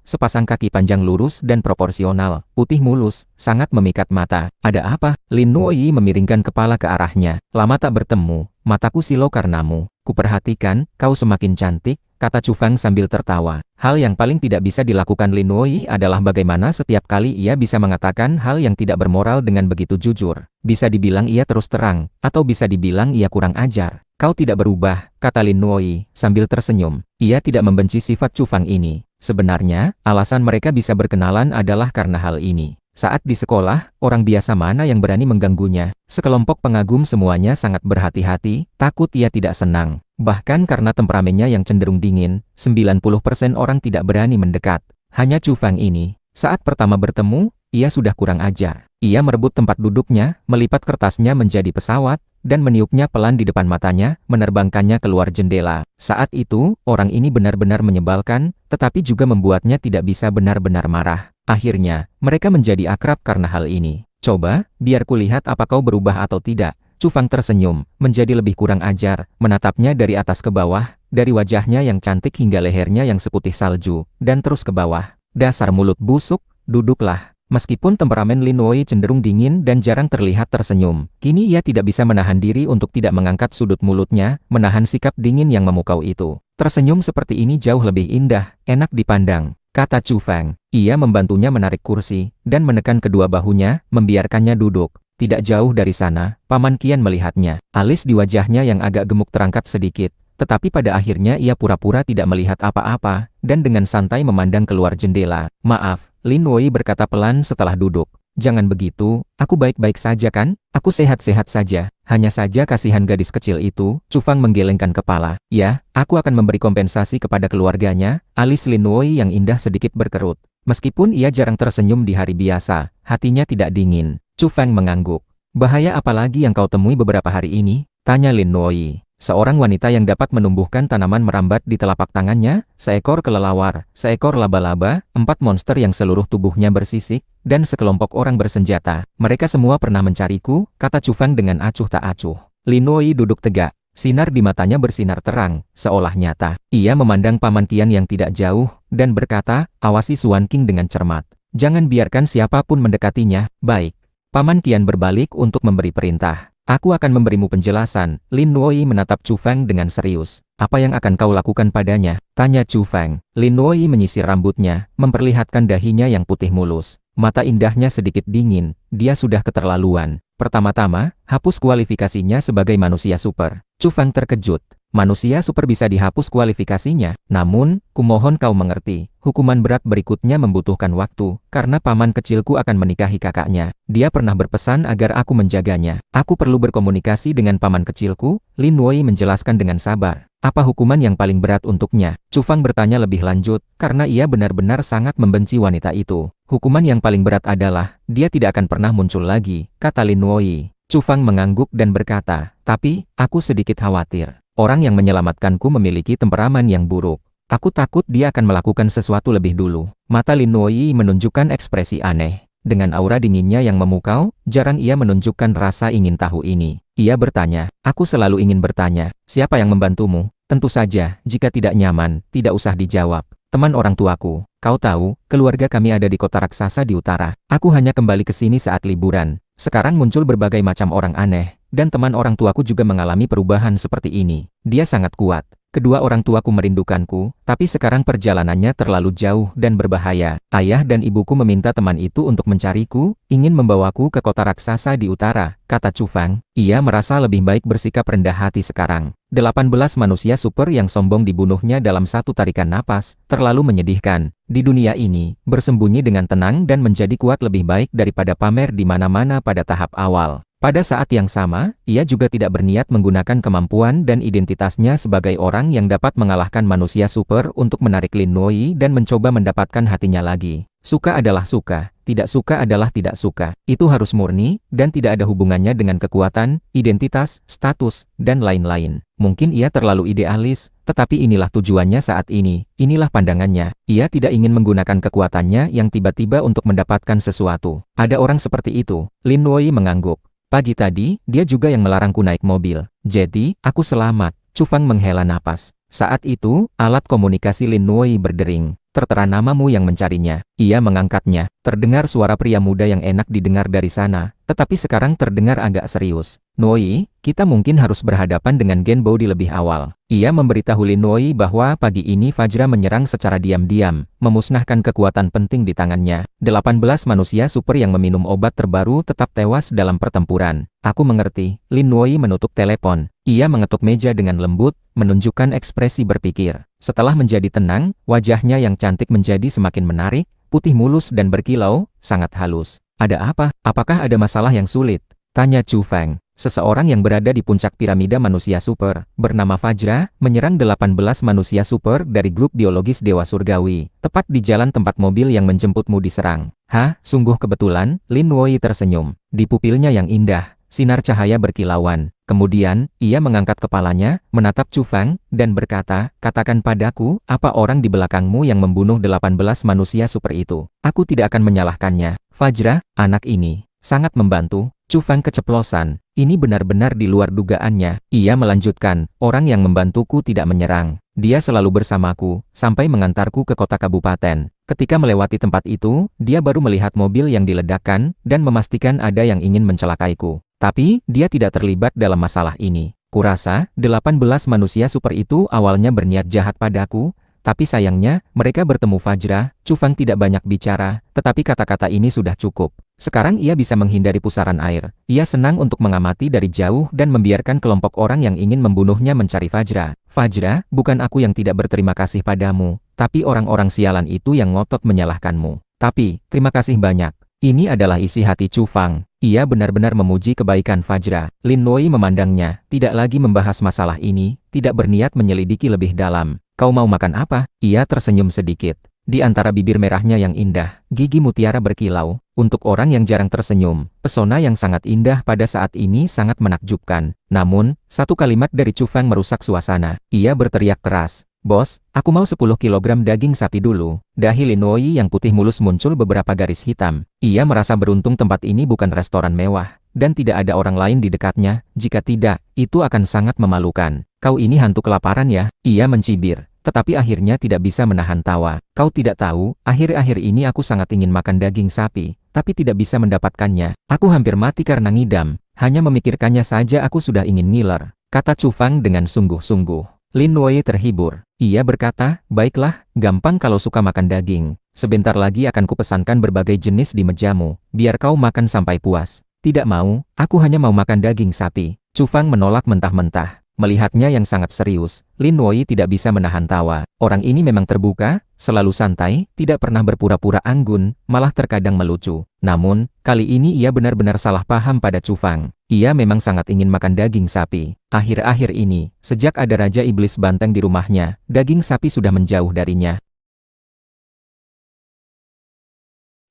sepasang kaki panjang lurus dan proporsional, putih mulus, sangat memikat mata. Ada apa? Lin Noi memiringkan kepala ke arahnya. Lama tak bertemu, mataku silau karenamu. Kuperhatikan, kau semakin cantik, kata Chu Fang sambil tertawa. Hal yang paling tidak bisa dilakukan Lin Noi adalah bagaimana setiap kali ia bisa mengatakan hal yang tidak bermoral dengan begitu jujur. Bisa dibilang ia terus terang, atau bisa dibilang ia kurang ajar. Kau tidak berubah, kata Lin Noi, sambil tersenyum. Ia tidak membenci sifat Chu Fang ini. Sebenarnya, alasan mereka bisa berkenalan adalah karena hal ini. Saat di sekolah, orang biasa mana yang berani mengganggunya? Sekelompok pengagum semuanya sangat berhati-hati, takut ia tidak senang. Bahkan karena temperamennya yang cenderung dingin, 90% orang tidak berani mendekat. Hanya Chu Fang ini, saat pertama bertemu, ia sudah kurang ajar. Ia merebut tempat duduknya, melipat kertasnya menjadi pesawat, dan meniupnya pelan di depan matanya, menerbangkannya keluar jendela. Saat itu, orang ini benar-benar menyebalkan, tetapi juga membuatnya tidak bisa benar-benar marah. Akhirnya, mereka menjadi akrab karena hal ini. Coba, biar kulihat apa kau berubah atau tidak. Chu Fang tersenyum, menjadi lebih kurang ajar, menatapnya dari atas ke bawah, dari wajahnya yang cantik hingga lehernya yang seputih salju, dan terus ke bawah. Dasar mulut busuk, duduklah. Meskipun temperamen Lin Noi cenderung dingin dan jarang terlihat tersenyum, kini ia tidak bisa menahan diri untuk tidak mengangkat sudut mulutnya, menahan sikap dingin yang memukau itu. Tersenyum seperti ini jauh lebih indah, enak dipandang, kata Chu Fang. Ia membantunya menarik kursi, dan menekan kedua bahunya, membiarkannya duduk. Tidak jauh dari sana, Paman Qian melihatnya. Alis di wajahnya yang agak gemuk terangkat sedikit, tetapi pada akhirnya ia pura-pura tidak melihat apa-apa, dan dengan santai memandang keluar jendela. Maaf, Lin Noi berkata pelan setelah duduk. Jangan begitu, aku baik-baik saja kan? Aku sehat-sehat saja. Hanya saja kasihan gadis kecil itu. Chu Fang menggelengkan kepala. Ya, aku akan memberi kompensasi kepada keluarganya. Alis Lin Noi yang indah sedikit berkerut. Meskipun ia jarang tersenyum di hari biasa, hatinya tidak dingin. Chu Fang mengangguk. Bahaya apa lagi yang kau temui beberapa hari ini? Tanya Lin Noi. Seorang wanita yang dapat menumbuhkan tanaman merambat di telapak tangannya, seekor kelelawar, seekor laba-laba, 4 monster yang seluruh tubuhnya bersisik, dan sekelompok orang bersenjata. Mereka semua pernah mencariku, kata Chu Fang dengan acuh tak acuh. Lin Noi duduk tegak. Sinar di matanya bersinar terang, seolah nyata. Ia memandang Paman Qian yang tidak jauh, dan berkata, awasi Suan King dengan cermat. Jangan biarkan siapapun mendekatinya. Baik. Paman Qian berbalik untuk memberi perintah. Aku akan memberimu penjelasan. Lin Nuoi menatap Chu Feng dengan serius. Apa yang akan kau lakukan padanya? Tanya Chu Feng. Lin Nuoi menyisir rambutnya, memperlihatkan dahinya yang putih mulus. Mata indahnya sedikit dingin, dia sudah keterlaluan. Pertama-tama, hapus kualifikasinya sebagai manusia super. Chu Feng terkejut. Manusia super bisa dihapus kualifikasinya. Namun, kumohon kau mengerti, hukuman berat berikutnya membutuhkan waktu, karena paman kecilku akan menikahi kakaknya. Dia pernah berpesan agar aku menjaganya. Aku perlu berkomunikasi dengan paman kecilku, Lin Nuoi menjelaskan dengan sabar. Apa hukuman yang paling berat untuknya? Chu Feng bertanya lebih lanjut, karena ia benar-benar sangat membenci wanita itu. Hukuman yang paling berat adalah, dia tidak akan pernah muncul lagi, kata Lin Nuoi. Chu Feng mengangguk dan berkata, tapi, aku sedikit khawatir. Orang yang menyelamatkanku memiliki temperamen yang buruk. Aku takut dia akan melakukan sesuatu lebih dulu. Mata Lin Nuoi menunjukkan ekspresi aneh. Dengan aura dinginnya yang memukau, jarang ia menunjukkan rasa ingin tahu ini. Ia bertanya, aku selalu ingin bertanya, siapa yang membantumu? Tentu saja, jika tidak nyaman, tidak usah dijawab. Teman orang tuaku, kau tahu, keluarga kami ada di kota raksasa di utara. Aku hanya kembali ke sini saat liburan. Sekarang muncul berbagai macam orang aneh, dan teman orang tuaku juga mengalami perubahan seperti ini. Dia sangat kuat. Kedua orang tuaku merindukanku, tapi sekarang perjalanannya terlalu jauh dan berbahaya. Ayah dan ibuku meminta teman itu untuk mencariku, ingin membawaku ke kota raksasa di utara, kata Chu Feng. Ia merasa lebih baik bersikap rendah hati sekarang. 18 manusia super yang sombong dibunuhnya dalam satu tarikan napas, terlalu menyedihkan. Di dunia ini, bersembunyi dengan tenang dan menjadi kuat lebih baik daripada pamer di mana-mana pada tahap awal. Pada saat yang sama, ia juga tidak berniat menggunakan kemampuan dan identitasnya sebagai orang yang dapat mengalahkan manusia super untuk menarik Lin Nuoi dan mencoba mendapatkan hatinya lagi. Suka adalah suka, tidak suka adalah tidak suka. Itu harus murni, dan tidak ada hubungannya dengan kekuatan, identitas, status, dan lain-lain. Mungkin ia terlalu idealis, tetapi inilah tujuannya saat ini, inilah pandangannya. Ia tidak ingin menggunakan kekuatannya yang tiba-tiba untuk mendapatkan sesuatu. Ada orang seperti itu. Lin Nuoi mengangguk. Pagi tadi, dia juga yang melarangku naik mobil. Jadi, aku selamat. Chu Feng menghela napas. Saat itu, alat komunikasi Lin Nuoi berdering. Tertera namamu yang mencarinya. Ia mengangkatnya. Terdengar suara pria muda yang enak didengar dari sana, tetapi sekarang terdengar agak serius. Nuoi, kita mungkin harus berhadapan dengan Genbo di lebih awal. Ia memberitahu Lin Nuoi bahwa pagi ini Fajra menyerang secara diam-diam, memusnahkan kekuatan penting di tangannya. 18 manusia super yang meminum obat terbaru tetap tewas dalam pertempuran. Aku mengerti. Lin Nuoi menutup telepon. Ia mengetuk meja dengan lembut, menunjukkan ekspresi berpikir. Setelah menjadi tenang, wajahnya yang cantik menjadi semakin menarik, putih mulus dan berkilau, sangat halus. Ada apa? Apakah ada masalah yang sulit? Tanya Chu Feng. Seseorang yang berada di puncak piramida manusia super, bernama Fajra, menyerang 18 manusia super dari grup biologis Dewa Surgawi, tepat di jalan tempat mobil yang menjemputmu diserang. Hah, sungguh kebetulan, Lin Nuoi tersenyum. Di pupilnya yang indah, sinar cahaya berkilauan. Kemudian, ia mengangkat kepalanya, menatap Chu Feng, dan berkata, katakan padaku, apa orang di belakangmu yang membunuh 18 manusia super itu? Aku tidak akan menyalahkannya. Fajra, anak ini, sangat membantu. Chu Feng keceplosan. Ini benar-benar di luar dugaannya. Ia melanjutkan, orang yang membantuku tidak menyerang. Dia selalu bersamaku, sampai mengantarku ke kota kabupaten. Ketika melewati tempat itu, dia baru melihat mobil yang diledakkan, dan memastikan ada yang ingin mencelakaiku. Tapi, dia tidak terlibat dalam masalah ini. Kurasa, 18 manusia super itu awalnya berniat jahat padaku, tapi sayangnya, mereka bertemu Fajra. Chu Feng tidak banyak bicara, tetapi kata-kata ini sudah cukup. Sekarang ia bisa menghindari pusaran air. Ia senang untuk mengamati dari jauh dan membiarkan kelompok orang yang ingin membunuhnya mencari Fajra. Fajra, bukan aku yang tidak berterima kasih padamu, tapi orang-orang sialan itu yang ngotot menyalahkanmu. Tapi, terima kasih banyak. Ini adalah isi hati Chu Feng. Ia benar-benar memuji kebaikan Fajra. Lin Nuoi memandangnya, tidak lagi membahas masalah ini, tidak berniat menyelidiki lebih dalam. Kau mau makan apa? Ia tersenyum sedikit. Di antara bibir merahnya yang indah, gigi mutiara berkilau. Untuk orang yang jarang tersenyum, pesona yang sangat indah pada saat ini sangat menakjubkan. Namun, satu kalimat dari Chu Feng merusak suasana. Ia berteriak keras. Bos, aku mau 10 kilogram daging sapi dulu. Dahi Lin Nuoi yang putih mulus muncul beberapa garis hitam. Ia merasa beruntung tempat ini bukan restoran mewah, dan tidak ada orang lain di dekatnya. Jika tidak, itu akan sangat memalukan. Kau ini hantu kelaparan ya? Ia mencibir, tetapi akhirnya tidak bisa menahan tawa. Kau tidak tahu, akhir-akhir ini aku sangat ingin makan daging sapi, tapi tidak bisa mendapatkannya. Aku hampir mati karena ngidam. Hanya memikirkannya saja aku sudah ingin ngiler, kata Chu Fang dengan sungguh-sungguh. Lin Wei terhibur. Ia berkata, baiklah, gampang kalau suka makan daging. Sebentar lagi akan kupesankan berbagai jenis di mejamu, biar kau makan sampai puas. Tidak mau, aku hanya mau makan daging sapi. Chu Fang menolak mentah-mentah. Melihatnya yang sangat serius, Lin Wei tidak bisa menahan tawa. Orang ini memang terbuka, selalu santai, tidak pernah berpura-pura anggun, malah terkadang melucu. Namun, kali ini ia benar-benar salah paham pada Chu Fang. Ia memang sangat ingin makan daging sapi. Akhir-akhir ini, sejak ada Raja Iblis Banteng di rumahnya, daging sapi sudah menjauh darinya.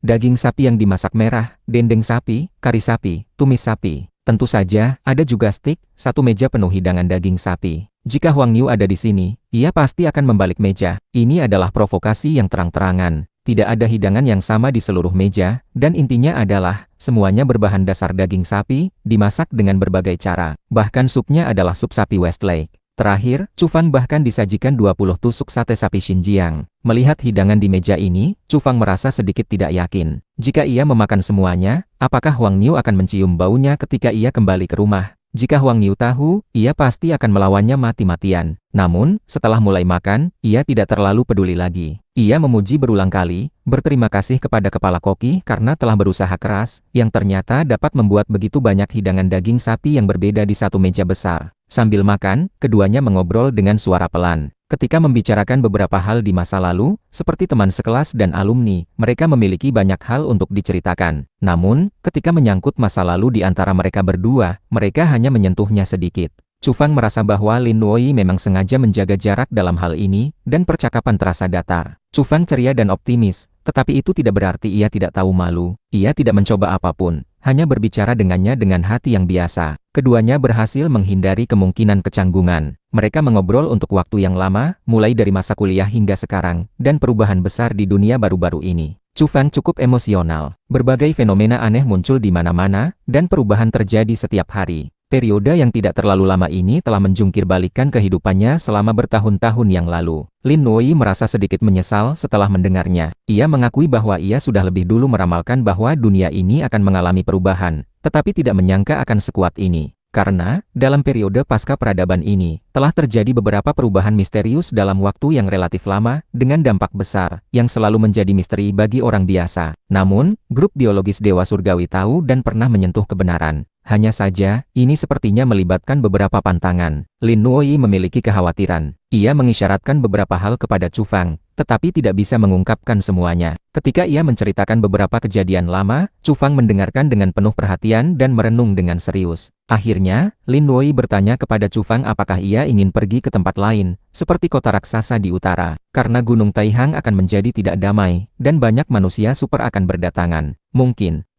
Daging sapi yang dimasak merah, dendeng sapi, kari sapi, tumis sapi. Tentu saja, ada juga stik, satu meja penuh hidangan daging sapi. Jika Huang Niu ada di sini, ia pasti akan membalik meja. Ini adalah provokasi yang terang-terangan. Tidak ada hidangan yang sama di seluruh meja, dan intinya adalah, semuanya berbahan dasar daging sapi, dimasak dengan berbagai cara. Bahkan supnya adalah sup sapi Westlake. Terakhir, Chu Fang bahkan disajikan 20 tusuk sate sapi Xinjiang. Melihat hidangan di meja ini, Chu Fang merasa sedikit tidak yakin. Jika ia memakan semuanya, apakah Huang Niu akan mencium baunya ketika ia kembali ke rumah? Jika Huang Niu tahu, ia pasti akan melawannya mati-matian. Namun, setelah mulai makan, ia tidak terlalu peduli lagi. Ia memuji berulang kali, berterima kasih kepada kepala koki karena telah berusaha keras, yang ternyata dapat membuat begitu banyak hidangan daging sapi yang berbeda di satu meja besar. Sambil makan, keduanya mengobrol dengan suara pelan. Ketika membicarakan beberapa hal di masa lalu, seperti teman sekelas dan alumni, mereka memiliki banyak hal untuk diceritakan. Namun, ketika menyangkut masa lalu di antara mereka berdua, mereka hanya menyentuhnya sedikit. Chu Fang merasa bahwa Lin Wei memang sengaja menjaga jarak dalam hal ini, dan percakapan terasa datar. Chu Fang ceria dan optimis, tetapi itu tidak berarti ia tidak tahu malu. Ia tidak mencoba apapun, hanya berbicara dengannya dengan hati yang biasa. Keduanya berhasil menghindari kemungkinan kecanggungan. Mereka mengobrol untuk waktu yang lama, mulai dari masa kuliah hingga sekarang, dan perubahan besar di dunia baru-baru ini. Chu Fang cukup emosional. Berbagai fenomena aneh muncul di mana-mana, dan perubahan terjadi setiap hari. Periode yang tidak terlalu lama ini telah menjungkir balikan kehidupannya selama bertahun-tahun yang lalu. Lin Wei merasa sedikit menyesal setelah mendengarnya. Ia mengakui bahwa ia sudah lebih dulu meramalkan bahwa dunia ini akan mengalami perubahan, tetapi tidak menyangka akan sekuat ini. Karena, dalam periode pasca peradaban ini, telah terjadi beberapa perubahan misterius dalam waktu yang relatif lama, dengan dampak besar, yang selalu menjadi misteri bagi orang biasa. Namun, grup biologis Dewa Surgawi tahu dan pernah menyentuh kebenaran. Hanya saja, ini sepertinya melibatkan beberapa pantangan. Lin Wei memiliki kekhawatiran. Ia mengisyaratkan beberapa hal kepada Chu Fang, tetapi tidak bisa mengungkapkan semuanya. Ketika ia menceritakan beberapa kejadian lama, Chu Fang mendengarkan dengan penuh perhatian dan merenung dengan serius. Akhirnya, Lin Wei bertanya kepada Chu Fang apakah ia ingin pergi ke tempat lain, seperti kota raksasa di utara, karena Gunung Taihang akan menjadi tidak damai, dan banyak manusia super akan berdatangan.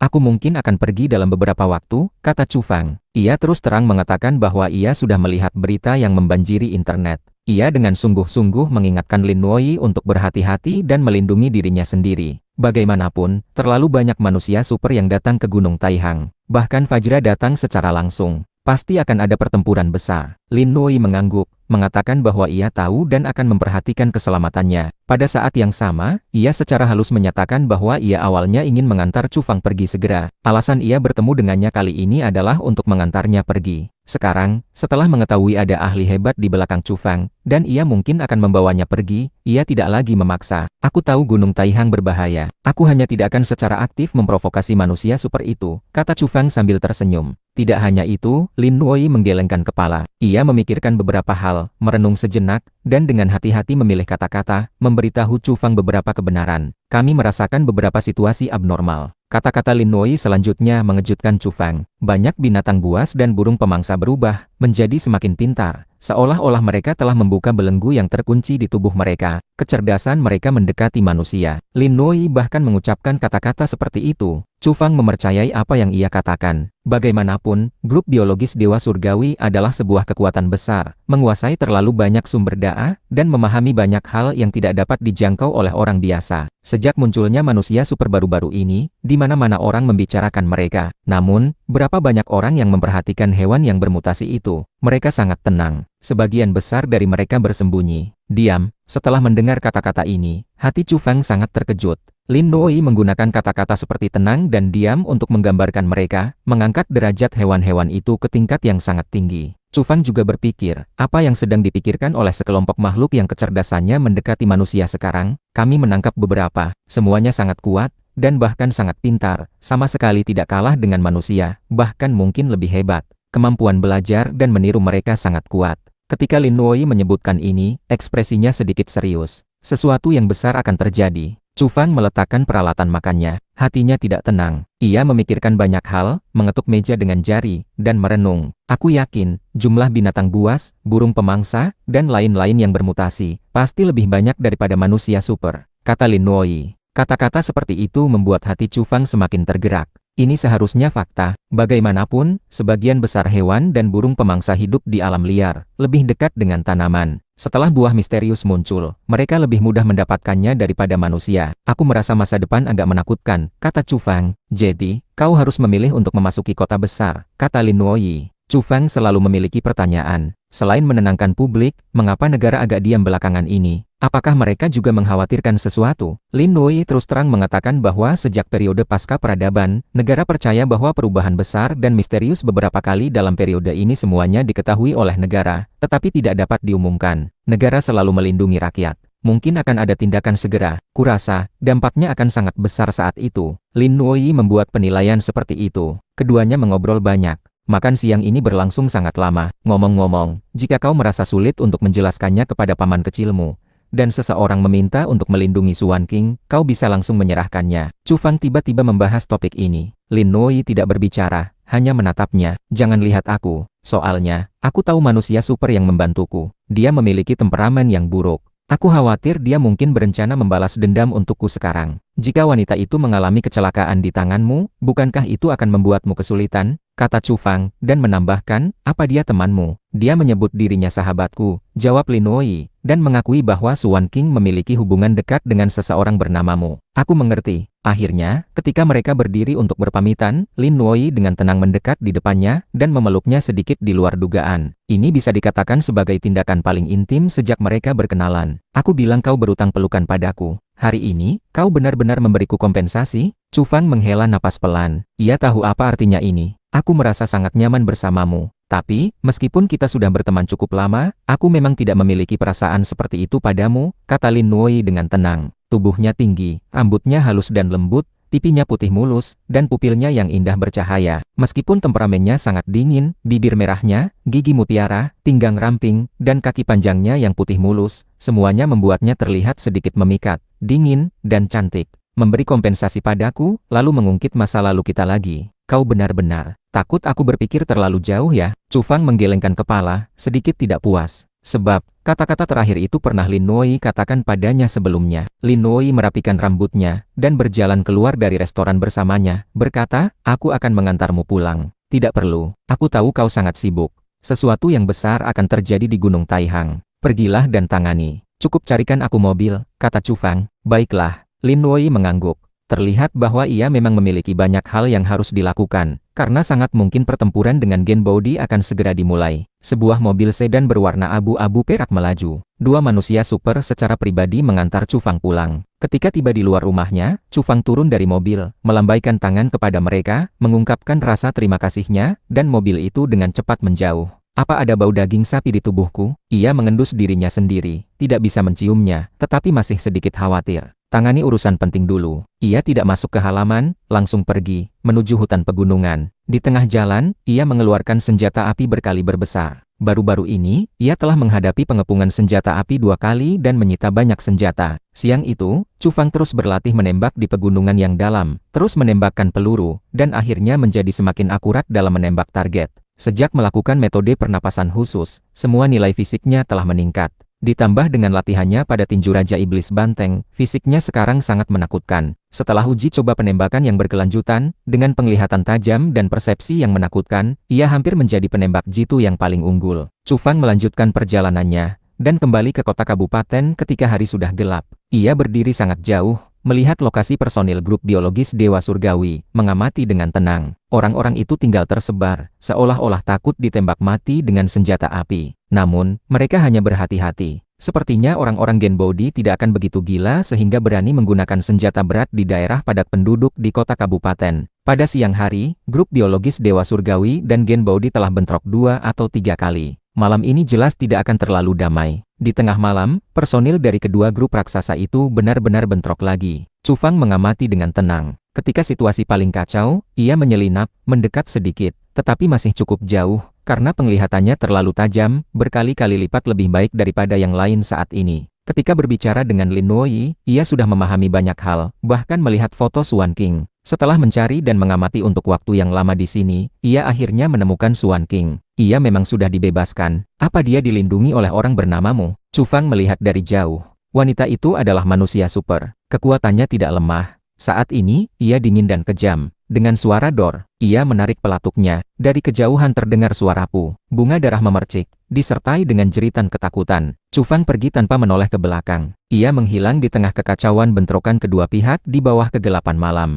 Aku mungkin akan pergi dalam beberapa waktu, kata Chu Fang. Ia terus terang mengatakan bahwa ia sudah melihat berita yang membanjiri internet. Ia dengan sungguh-sungguh mengingatkan Lin Wei untuk berhati-hati dan melindungi dirinya sendiri. Bagaimanapun, terlalu banyak manusia super yang datang ke Gunung Taihang. Bahkan Fajra datang secara langsung. Pasti akan ada pertempuran besar. Lin Wei mengangguk, mengatakan bahwa ia tahu dan akan memperhatikan keselamatannya. Pada saat yang sama, ia secara halus menyatakan bahwa ia awalnya ingin mengantar Chu Fang pergi segera. Alasan ia bertemu dengannya kali ini adalah untuk mengantarnya pergi. Sekarang, setelah mengetahui ada ahli hebat di belakang Chu Fang, dan ia mungkin akan membawanya pergi, ia tidak lagi memaksa. Aku tahu Gunung Taihang berbahaya. Aku hanya tidak akan secara aktif memprovokasi manusia super itu, kata Chu Fang sambil tersenyum. Tidak hanya itu, Lin Wei menggelengkan kepala. Ia memikirkan beberapa hal, merenung sejenak, dan dengan hati-hati memilih kata-kata, memberitahu Chu Fang beberapa kebenaran. Kami merasakan beberapa situasi abnormal. Kata-kata Lin Wei selanjutnya mengejutkan Chu Fang. Banyak binatang buas dan burung pemangsa berubah, menjadi semakin pintar. Seolah-olah mereka telah membuka belenggu yang terkunci di tubuh mereka. Kecerdasan mereka mendekati manusia. Lin Wei bahkan mengucapkan kata-kata seperti itu. Chu Fang mempercayai apa yang ia katakan. Bagaimanapun, grup biologis Dewa Surgawi adalah sebuah kekuatan besar, menguasai terlalu banyak sumber daya, dan memahami banyak hal yang tidak dapat dijangkau oleh orang biasa. Sejak munculnya manusia super baru-baru ini, di mana-mana orang membicarakan mereka. Namun, Berapa banyak orang yang memperhatikan hewan yang bermutasi itu? Mereka sangat tenang. Sebagian besar dari mereka bersembunyi. Diam. Setelah mendengar kata-kata ini, hati Chu Feng sangat terkejut. Lin Nuyi menggunakan kata-kata seperti tenang dan diam untuk menggambarkan mereka, mengangkat derajat hewan-hewan itu ke tingkat yang sangat tinggi. Chu Feng juga berpikir, apa yang sedang dipikirkan oleh sekelompok makhluk yang kecerdasannya mendekati manusia sekarang? Kami menangkap beberapa, semuanya sangat kuat, dan bahkan sangat pintar, sama sekali tidak kalah dengan manusia, bahkan mungkin lebih hebat. Kemampuan belajar dan meniru mereka sangat kuat. Ketika Lin Nuyi menyebutkan ini, ekspresinya sedikit serius. Sesuatu yang besar akan terjadi. Chu Feng meletakkan peralatan makannya. Hatinya tidak tenang. Ia memikirkan banyak hal, mengetuk meja dengan jari, dan merenung. Aku yakin, jumlah binatang buas, burung pemangsa, dan lain-lain yang bermutasi, pasti lebih banyak daripada manusia super, kata Lin Nuyi. Kata-kata seperti itu membuat hati Chu Feng semakin tergerak. Ini seharusnya fakta. Bagaimanapun, sebagian besar hewan dan burung pemangsa hidup di alam liar, lebih dekat dengan tanaman. Setelah buah misterius muncul, mereka lebih mudah mendapatkannya daripada manusia. Aku merasa masa depan agak menakutkan, kata Chu Feng. Jadi, kau harus memilih untuk memasuki kota besar, kata Lin Nuyi. Chu Feng selalu memiliki pertanyaan. Selain menenangkan publik, mengapa negara agak diam belakangan ini? Apakah mereka juga mengkhawatirkan sesuatu? Lin Nuyi terus terang mengatakan bahwa sejak periode pasca peradaban, negara percaya bahwa perubahan besar dan misterius beberapa kali dalam periode ini semuanya diketahui oleh negara, tetapi tidak dapat diumumkan. Negara selalu melindungi rakyat. Mungkin akan ada tindakan segera. Kurasa, dampaknya akan sangat besar saat itu. Lin Nuyi membuat penilaian seperti itu. Keduanya mengobrol banyak. Makan siang ini berlangsung sangat lama. Ngomong-ngomong, jika kau merasa sulit untuk menjelaskannya kepada paman kecilmu, dan seseorang meminta untuk melindungi Suan King, kau bisa langsung menyerahkannya. Chu Feng tiba-tiba membahas topik ini. Lin Nuyi tidak berbicara, hanya menatapnya. Jangan lihat aku. Soalnya, aku tahu manusia super yang membantuku. Dia memiliki temperamen yang buruk. Aku khawatir dia mungkin berencana membalas dendam untukku sekarang. Jika wanita itu mengalami kecelakaan di tanganmu, bukankah itu akan membuatmu kesulitan? Kata Chu Feng, dan menambahkan, apa dia temanmu? Dia menyebut dirinya sahabatku, jawab Lin Nuyi, dan mengakui bahwa Suan King memiliki hubungan dekat dengan seseorang bernamamu. Aku mengerti. Akhirnya, ketika mereka berdiri untuk berpamitan, Lin Nuyi dengan tenang mendekat di depannya, dan memeluknya sedikit di luar dugaan. Ini bisa dikatakan sebagai tindakan paling intim sejak mereka berkenalan. Aku bilang kau berutang pelukan padaku. Hari ini, kau benar-benar memberiku kompensasi? Chu Feng menghela napas pelan. Ia tahu apa artinya ini. Aku merasa sangat nyaman bersamamu. Tapi, meskipun kita sudah berteman cukup lama, aku memang tidak memiliki perasaan seperti itu padamu, kata Lin Nuyi dengan tenang. Tubuhnya tinggi, rambutnya halus dan lembut, pipinya putih mulus, dan pupilnya yang indah bercahaya. Meskipun temperamennya sangat dingin, bibir merahnya, gigi mutiara, pinggang ramping, dan kaki panjangnya yang putih mulus, semuanya membuatnya terlihat sedikit memikat, dingin, dan cantik. Memberi kompensasi padaku, lalu mengungkit masa lalu kita lagi. Kau benar-benar takut aku berpikir terlalu jauh ya? Chu Feng menggelengkan kepala, sedikit tidak puas. Sebab, kata-kata terakhir itu pernah Lin Nuyi katakan padanya sebelumnya. Lin Nuyi merapikan rambutnya, dan berjalan keluar dari restoran bersamanya, berkata, aku akan mengantarmu pulang. Tidak perlu, aku tahu kau sangat sibuk. Sesuatu yang besar akan terjadi di Gunung Taihang. Pergilah dan tangani. Cukup carikan aku mobil, kata Chu Feng. Baiklah, Lin Nuyi mengangguk. Terlihat bahwa ia memang memiliki banyak hal yang harus dilakukan, karena sangat mungkin pertempuran dengan Gen Body akan segera dimulai. Sebuah mobil sedan berwarna abu-abu perak melaju. Dua manusia super secara pribadi mengantar Chu Feng pulang. Ketika tiba di luar rumahnya, Chu Feng turun dari mobil, melambaikan tangan kepada mereka, mengungkapkan rasa terima kasihnya, dan mobil itu dengan cepat menjauh. Apa ada bau daging sapi di tubuhku? Ia mengendus dirinya sendiri, tidak bisa menciumnya, tetapi masih sedikit khawatir. Tangani urusan penting dulu. Ia tidak masuk ke halaman, langsung pergi, menuju hutan pegunungan. Di tengah jalan, ia mengeluarkan senjata api berkaliber besar. Baru-baru ini, ia telah menghadapi pengepungan senjata api 2 kali dan menyita banyak senjata. Siang itu, Chu Feng terus berlatih menembak di pegunungan yang dalam, terus menembakkan peluru, dan akhirnya menjadi semakin akurat dalam menembak target. Sejak melakukan metode pernapasan khusus, semua nilai fisiknya telah meningkat. Ditambah dengan latihannya pada tinju Raja Iblis Banteng, fisiknya sekarang sangat menakutkan. Setelah uji coba penembakan yang berkelanjutan, dengan penglihatan tajam dan persepsi yang menakutkan, ia hampir menjadi penembak jitu yang paling unggul. Chu Feng melanjutkan perjalanannya, dan kembali ke kota kabupaten ketika hari sudah gelap. Ia berdiri sangat jauh, Melihat lokasi personil grup biologis Dewa Surgawi, mengamati dengan tenang. Orang-orang itu tinggal tersebar, seolah-olah takut ditembak mati dengan senjata api. Namun, mereka hanya berhati-hati. Sepertinya orang-orang Genbody tidak akan begitu gila sehingga berani menggunakan senjata berat di daerah padat penduduk di kota kabupaten. Pada siang hari, grup biologis Dewa Surgawi dan Genbody telah bentrok 2 atau 3 kali. Malam ini jelas tidak akan terlalu damai. Di tengah malam, personil dari kedua grup raksasa itu benar-benar bentrok lagi. Chu Fang mengamati dengan tenang. Ketika situasi paling kacau, ia menyelinap, mendekat sedikit, tetapi masih cukup jauh, karena penglihatannya terlalu tajam, berkali-kali lipat lebih baik daripada yang lain saat ini. Ketika berbicara dengan Lin Nuoyi, ia sudah memahami banyak hal, bahkan melihat foto Suan King. Setelah mencari dan mengamati untuk waktu yang lama di sini, ia akhirnya menemukan Suan King. Ia memang sudah dibebaskan. Apa dia dilindungi oleh orang bernamamu? Chu Fang melihat dari jauh. Wanita itu adalah manusia super. Kekuatannya tidak lemah. Saat ini, ia dingin dan kejam. Dengan suara dor, ia menarik pelatuknya. Dari kejauhan terdengar suara pu. Bunga darah memercik, disertai dengan jeritan ketakutan. Chu Fang pergi tanpa menoleh ke belakang. Ia menghilang di tengah kekacauan bentrokan kedua pihak di bawah kegelapan malam.